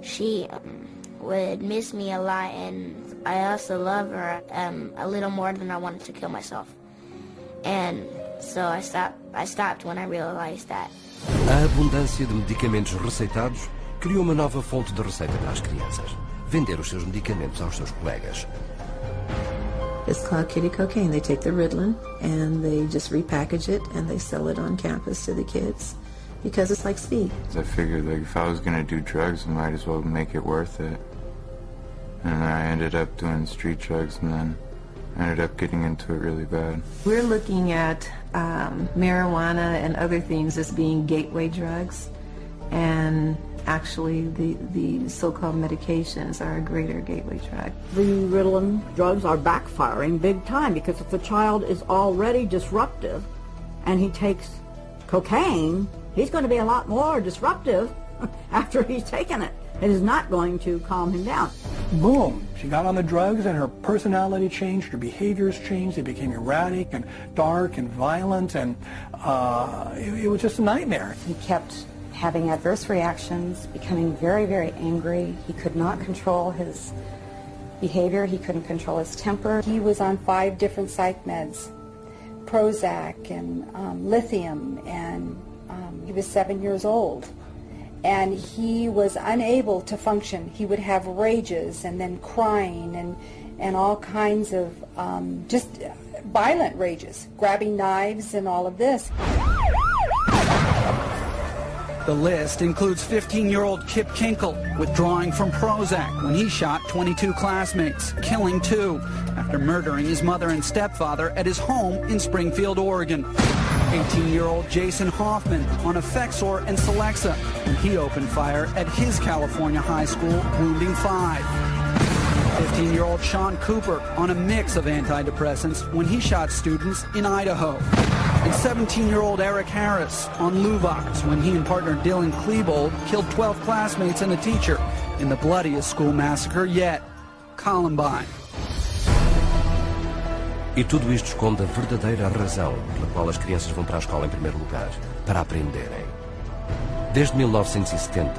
she would miss me a lot, and I also love her a little more than I wanted to kill myself. And so I stopped when I realized that. A abundância de medicamentos receitados criou uma nova fonte de receita para as crianças: vender os seus medicamentos aos seus colegas. It's called kitty cocaine. They take the Ritalin and they just repackage it and they sell it on campus to the kids because it's like speed. I figured if I was going to do drugs, I might as well make it worth it. And I ended up doing street drugs, and then I ended up getting into it really bad. We're looking at marijuana and other things as being gateway drugs, and actually the so-called medications are a greater gateway drug. The Ritalin drugs are backfiring big time because if the child is already disruptive and he takes cocaine, he's going to be a lot more disruptive after he's taken it. It is not going to calm him down. Boom, she got on the drugs and her personality changed, her behaviors changed, they became erratic and dark and violent, and it was just a nightmare. He kept having adverse reactions, becoming very, very angry. He could not control his behavior, he couldn't control his temper. He was on 5 different psych meds, Prozac and lithium, and he was 7 years old. And he was unable to function. He would have rages and then crying and all kinds of just violent rages, grabbing knives and all of this. The list includes 15-year-old Kip Kinkle withdrawing from Prozac when he shot 22 classmates, killing 2 after murdering his mother and stepfather at his home in Springfield, Oregon. 18-year-old Jason Hoffman on Effexor and Celexa when he opened fire at his California high school, wounding 5. 15-year-old Sean Cooper on a mix of antidepressants when he shot students in Idaho. And 17-year-old Eric Harris on Luvox when he and partner Dylan Klebold killed 12 classmates and a teacher in the bloodiest school massacre yet, Columbine. E tudo isto esconde a verdadeira razão pela qual as crianças vão para a escola em primeiro lugar: para aprenderem. Desde 1970,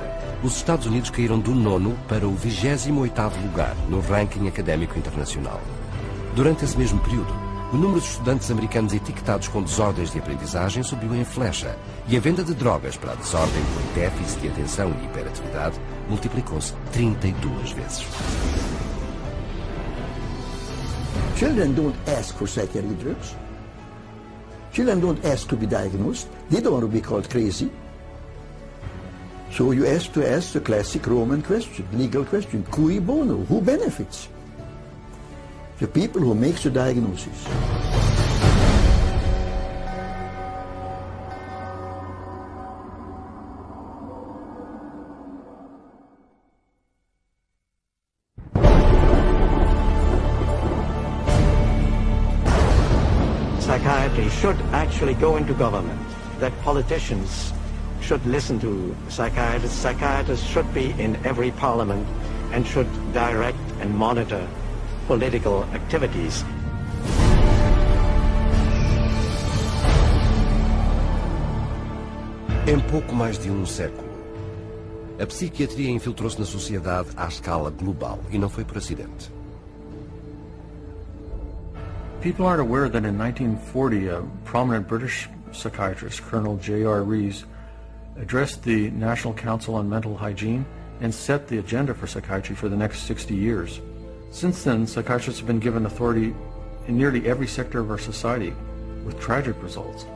os Estados Unidos caíram do 9º para o 28º lugar no ranking académico internacional. Durante esse mesmo período, o número de estudantes americanos etiquetados com desordens de aprendizagem subiu em flecha e a venda de drogas para a desordem por déficit de atenção e hiperatividade multiplicou-se 32 vezes. Children don't ask for psychiatric drugs. Children don't ask to be diagnosed. They don't want to be called crazy. So you ask the classic Roman question, legal question, cui bono, who benefits? The people who make the diagnosis. Psychiatry should actually go into government, that politicians should listen to psychiatrists. Psychiatrists should be in every parliament and should direct and monitor political activities. Em pouco mais de um século, a psiquiatria infiltrou-se na sociedade à escala global e não foi por acidente. People aren't aware that in 1940 a prominent British psychiatrist, Colonel J.R. Rees, addressed the National Council on Mental Hygiene and set the agenda for psychiatry for the next 60 years. Since then, psychiatrists have been given authority in nearly every sector of our society, with tragic results.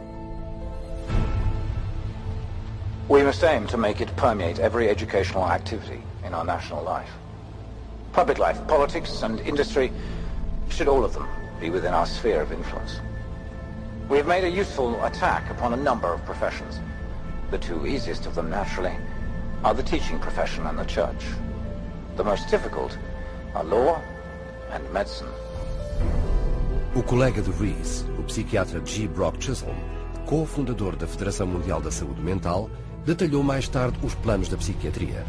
We must aim to make it permeate every educational activity in our national life. Public life, politics and industry, should all of them be within our sphere of influence. We have made a useful attack upon a number of professions. The two easiest of them, naturally, are the teaching profession and the church. The most difficult are law and medicine. O colega de Rees, o psiquiatra G. Brock Chisholm, co-fundador da Federação Mundial da Saúde Mental, detalhou mais tarde os planos da psiquiatria.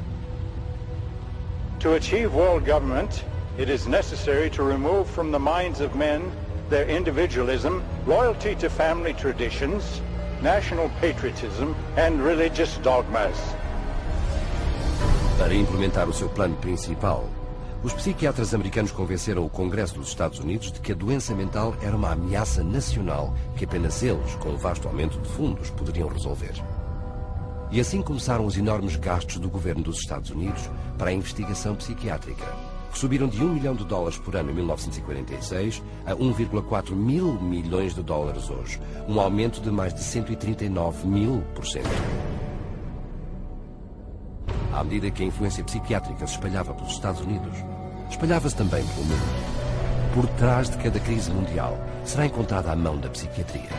To achieve world government, it is necessary to remove from the minds of men their individualism, loyalty to family traditions, national patriotism and religious dogmas. Para implementar o seu plano principal, os psiquiatras americanos convenceram o Congresso dos Estados Unidos de que a doença mental era uma ameaça nacional que apenas eles, com um vasto aumento de fundos, poderiam resolver. E assim começaram os enormes gastos do governo dos Estados Unidos para a investigação psiquiátrica, que subiram de $1 milhão por ano em 1946 a 1,4 mil milhões de dólares hoje, um aumento de mais de 139.000%. À medida que a influência psiquiátrica se espalhava pelos Estados Unidos, espalhava-se também pelo mundo. Por trás de cada crise mundial será encontrada a mão da psiquiatria.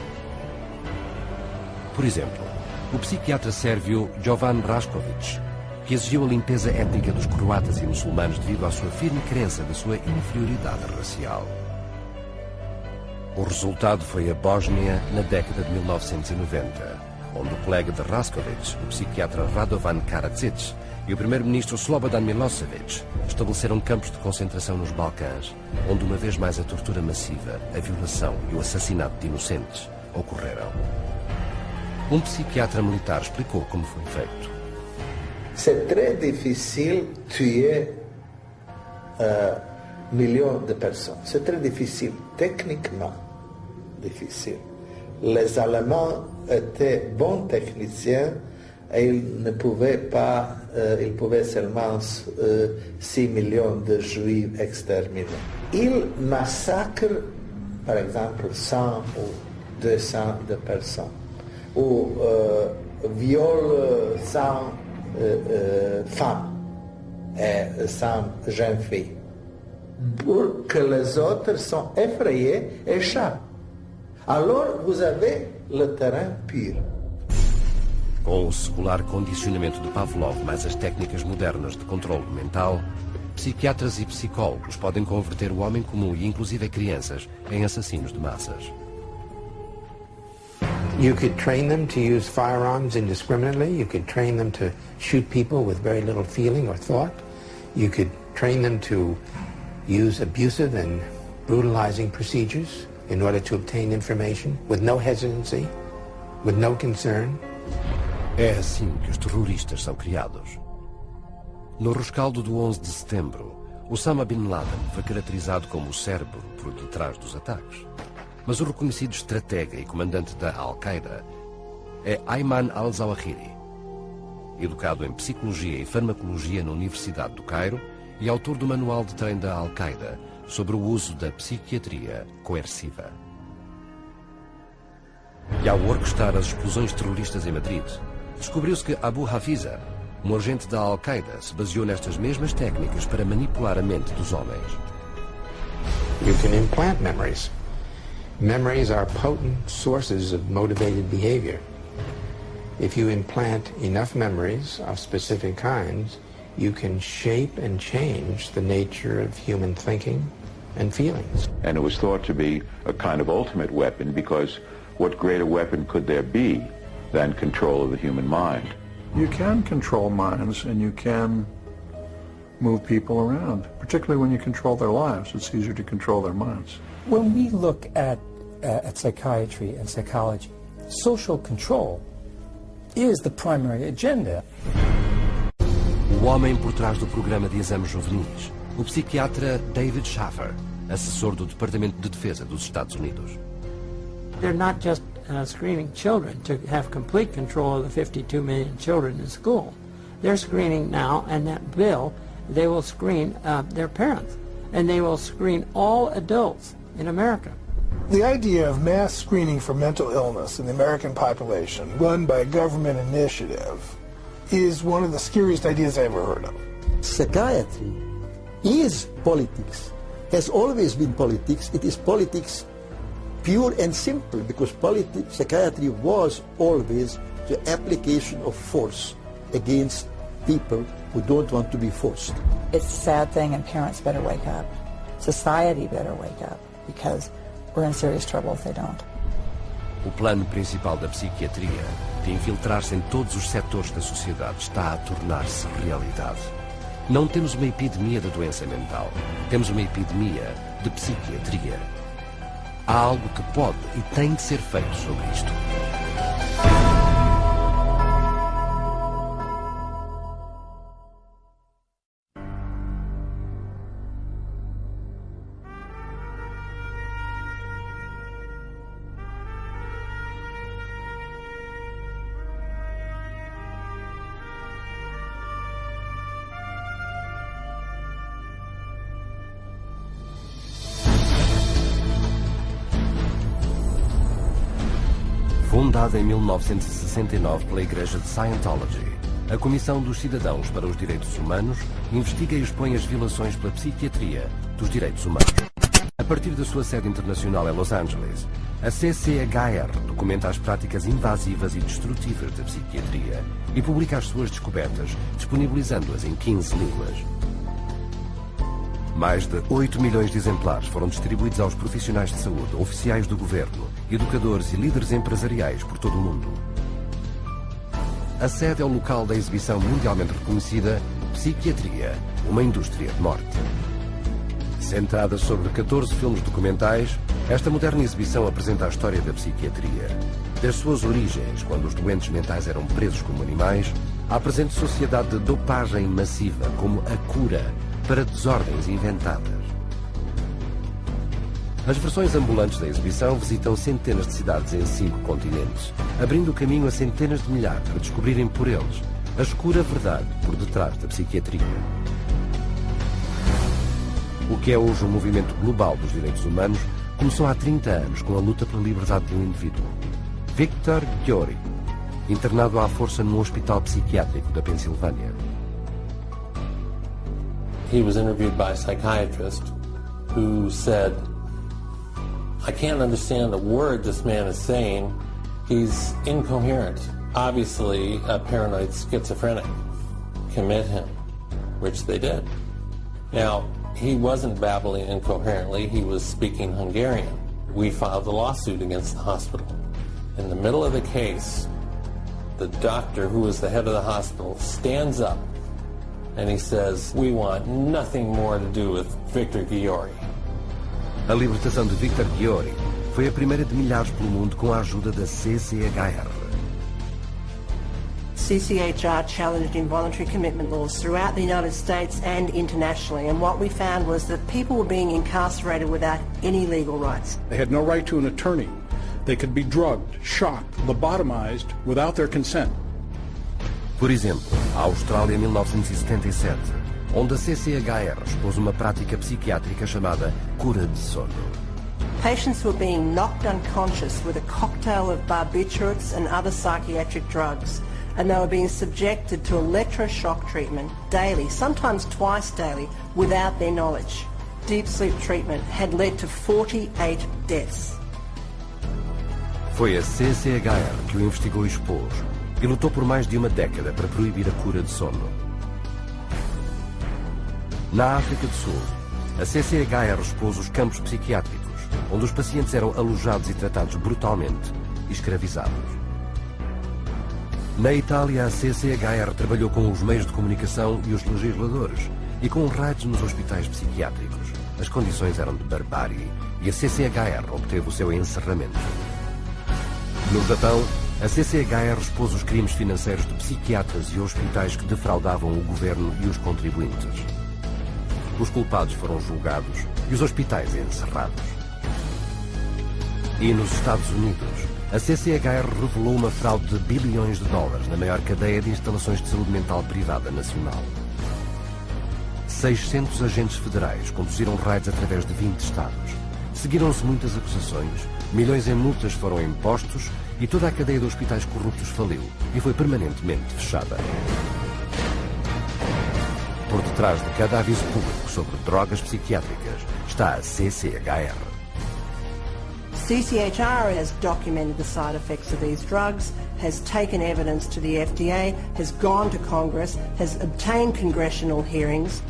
Por exemplo, o psiquiatra sérvio Jovan Rašković, que exigiu a limpeza étnica dos croatas e muçulmanos devido à sua firme crença da sua inferioridade racial. O resultado foi a Bósnia na década de 1990, onde o colega de Rašković, o psiquiatra Radovan Karadzic, e o primeiro-ministro Slobodan Milosevic estabeleceram campos de concentração nos Balcãs, onde uma vez mais a tortura massiva, a violação e o assassinato de inocentes ocorreram. Um psiquiatra militar explicou como foi feito. C'est très difficile tuer millions de personnes. C'est très difficile, techniquement difficile. Les Allemands étaient bons techniciens et ils ne pouvaient pas, ils pouvaient seulement 6 millions de Juifs exterminés. Ils massacrent, par exemple, 100 ou 200 de personnes, ou violent 100 femmes et 100 jeunes filles, pour que les autres sont effrayés et échappent. Alors vous avez le terrain pur. Com o secular condicionamento de Pavlov mais as técnicas modernas de controle mental, psiquiatras e psicólogos podem converter o homem comum e inclusive crianças em assassinos de massas. You could train them to use firearms indiscriminately. You could train them to shoot people with very little feeling or thought. You could train them to use abusive and brutalizing procedures in order to obtain information with no hesitancy, with no concern. É assim que os terroristas são criados. No rescaldo do 11 de setembro, Osama Bin Laden foi caracterizado como o cérebro por detrás dos ataques. Mas o reconhecido estratega e comandante da Al-Qaeda é Ayman al-Zawahiri, educado em Psicologia e Farmacologia na Universidade do Cairo e autor do manual de treino da Al-Qaeda sobre o uso da psiquiatria coerciva. E ao orquestrar as explosões terroristas em Madrid, descobriu-se que Abu Hafiza, um agente da Al-Qaeda, se baseou nestas mesmas técnicas para manipular a mente dos homens. You can implant memories. Memories are potent sources of motivated behavior. If you implant enough memories of specific kinds, you can shape and change the nature of human thinking and feelings. And it was thought to be a kind of ultimate weapon, because what greater weapon could there be than control of the human mind? You can control minds, and you can move people around, particularly when you control their lives. It's easier to control their minds. When we look at psychiatry and psychology, social control is the primary agenda. O homem por trás do programa de exames juvenis, o psiquiatra David Schaffer, assessor do Departamento de Defesa dos Estados Unidos. They're not just screening children to have complete control of the 52 million children in school. They're screening now, and that bill, they will screen their parents, and they will screen all adults in America. The idea of mass screening for mental illness in the American population, run by a government initiative, is one of the scariest ideas I ever heard of. Psychiatry is politics, has always been politics. It is politics pure and simple, because psychiatry was always the application of force against people who don't want to be forced. It's a sad thing, and parents better wake up. Society better wake up, because we're in serious trouble if they don't. O plano principal da psiquiatria, de infiltrar-se em todos os setores da sociedade, está a tornar-se realidade. Não temos uma epidemia de doença mental, temos uma epidemia de psiquiatria. Há algo que pode e tem de ser feito sobre isto. Fundada em 1969 pela Igreja de Scientology, a Comissão dos Cidadãos para os Direitos Humanos investiga e expõe as violações pela psiquiatria dos direitos humanos. A partir da sua sede internacional em Los Angeles, a CCHR documenta as práticas invasivas e destrutivas da psiquiatria e publica as suas descobertas, disponibilizando-as em 15 línguas. Mais de 8 milhões de exemplares foram distribuídos aos profissionais de saúde, oficiais do governo, educadores e líderes empresariais por todo o mundo. A sede é o local da exibição mundialmente reconhecida Psiquiatria, uma indústria de morte. Centrada sobre 14 filmes documentais, esta moderna exibição apresenta a história da psiquiatria, das suas origens, quando os doentes mentais eram presos como animais, à presente sociedade de dopagem massiva como a cura para desordens inventadas. As versões ambulantes da exibição visitam centenas de cidades em 5 continentes, abrindo o caminho a centenas de milhares para descobrirem por eles a escura verdade por detrás da psiquiatria. O que é hoje um movimento global dos direitos humanos começou há 30 anos com a luta pela liberdade de um indivíduo. Victor Giori, internado à força num hospital psiquiátrico da Pensilvânia. He was interviewed by a psychiatrist who said, I can't understand a word this man is saying. He's incoherent. Obviously, a paranoid schizophrenic. Commit him, which they did. Now, he wasn't babbling incoherently. He was speaking Hungarian. We filed a lawsuit against the hospital. In the middle of the case, the doctor, who was the head of the hospital, stands up and he says, we want nothing more to do with Victor Giori. A libertação de Victor Giori foi a primeira de milhares pelo mundo com a ajuda da CCHR. CCHR challenged involuntary commitment laws throughout the United States and internationally, and what we found was that people were being incarcerated without any legal rights. They had no right to an attorney. They could be drugged, shocked, lobotomized without their consent. Por exemplo, a Austrália em 1977, onde a CCHR expôs uma prática psiquiátrica chamada cura de sono. Patients were being knocked unconscious with a cocktail of barbiturates and other psychiatric drugs, and they were being subjected to electroshock treatment daily, sometimes twice daily, without their knowledge. Deep sleep treatment had led to 48 deaths. Foi a CCHR que o investigou e expôs, e lutou por mais de uma década para proibir a cura de sono. Na África do Sul, a CCHR expôs os campos psiquiátricos, onde os pacientes eram alojados e tratados brutalmente e escravizados. Na Itália, a CCHR trabalhou com os meios de comunicação e os legisladores, e com raids nos hospitais psiquiátricos. As condições eram de barbárie, e a CCHR obteve o seu encerramento. No Japão, a CCHR expôs os crimes financeiros de psiquiatras e hospitais que defraudavam o governo e os contribuintes. Os culpados foram julgados e os hospitais encerrados. E nos Estados Unidos, a CCHR revelou uma fraude de bilhões de dólares na maior cadeia de instalações de saúde mental privada nacional. 600 agentes federais conduziram raids através de 20 estados. Seguiram-se muitas acusações, milhões em multas foram impostos e toda a cadeia de hospitais corruptos faliu e foi permanentemente fechada. Por detrás de cada aviso público sobre drogas psiquiátricas está a CCHR. CCHR has documented the side effects of these drugs, has taken evidence to the FDA, has gone to Congress, has obtained congressional hearings.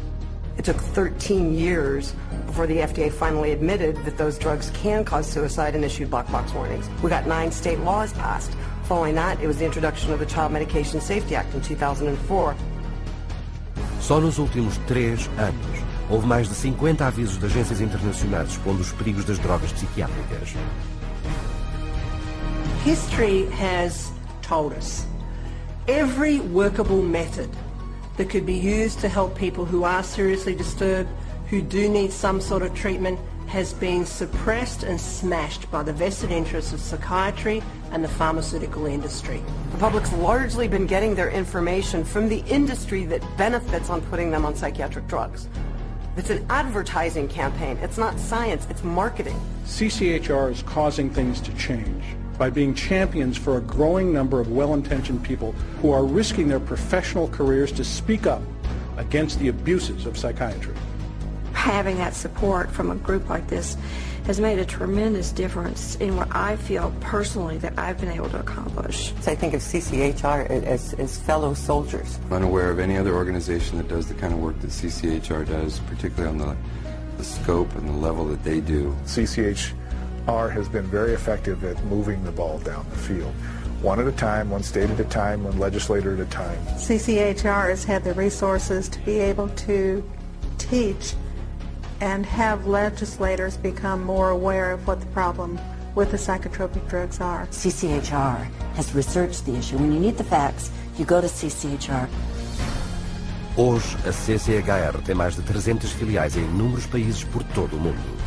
It took 13 years before the FDA finally admitted that those drugs can cause suicide and issued black box warnings. We got 9 state laws passed. Following that, it was the introduction of the Child Medication Safety Act in 2004. Só nos últimos 3 anos, houve mais de 50 avisos de agências internacionais expondo os perigos das drogas psiquiátricas. History has told us every workable method that could be used to help people who are seriously disturbed, who do need some sort of treatment, has been suppressed and smashed by the vested interests of psychiatry and the pharmaceutical industry. The public's largely been getting their information from the industry that benefits on putting them on psychiatric drugs. It's an advertising campaign. It's not science, it's marketing. CCHR is causing things to change by being champions for a growing number of well-intentioned people who are risking their professional careers to speak up against the abuses of psychiatry. Having that support from a group like this has made a tremendous difference in what I feel personally that I've been able to accomplish. I think of CCHR as fellow soldiers. I'm unaware of any other organization that does the kind of work that CCHR does, particularly on the scope and the level that they do. CCHR has been very effective at moving the ball down the field. One at a time, one state at a time, one legislator at a time. CCHR has had the resources to be able to teach and have legislators become more aware of what the problem with the psychotropic drugs are. CCHR has researched the issue. When you need the facts, you go to CCHR. Hoje, a CCHR tem mais de 300 filiais em inúmeros países por todo o mundo.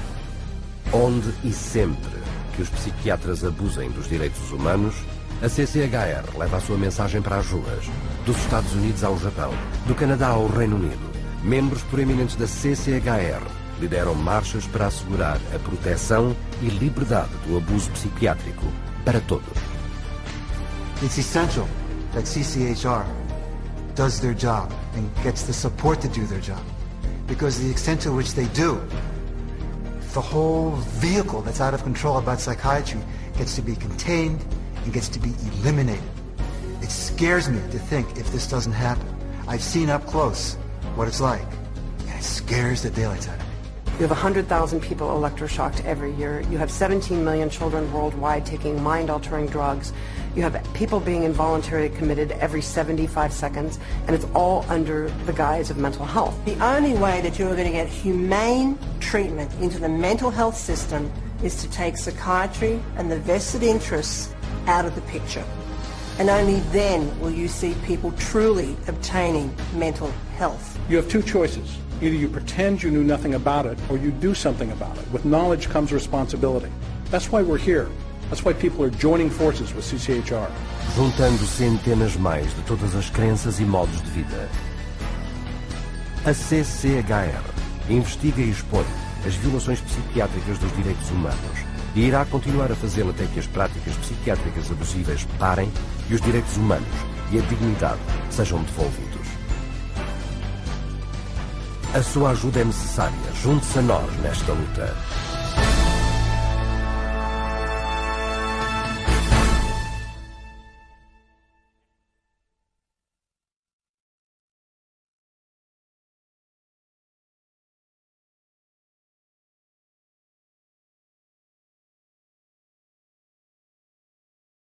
Onde e sempre que os psiquiatras abusem dos direitos humanos, a CCHR leva a sua mensagem para as ruas, dos Estados Unidos ao Japão, do Canadá ao Reino Unido. Membros proeminentes da CCHR lideram marchas para assegurar a proteção e liberdade do abuso psiquiátrico para todos. It's essential that CCHR does their job and gets the support to do their job, because the extent to which they do, the whole vehicle that's out of control about psychiatry gets to be contained and gets to be eliminated. It scares me to think if this doesn't happen. I've seen up close what it's like, and it scares the daylights out of me. You have 100,000 people electroshocked every year. You have 17 million children worldwide taking mind-altering drugs. You have people being involuntarily committed every 75 seconds, and it's all under the guise of mental health. The only way that you're going to get humane treatment into the mental health system is to take psychiatry and the vested interests out of the picture. and only then will you see people truly obtaining mental health. You have two choices. Either you pretend you knew nothing about it, or you do something about it. With knowledge comes responsibility. That's why we're here. That's why people are joining forces with CCHR. Juntando centenas mais de todas as crenças e modos de vida. A CCHR investiga e expõe as violações psiquiátricas dos direitos humanos e irá continuar a fazê-lo até que as práticas psiquiátricas abusivas parem e os direitos humanos e a dignidade sejam devolvidos. A sua ajuda é necessária. Junte-se a nós nesta luta.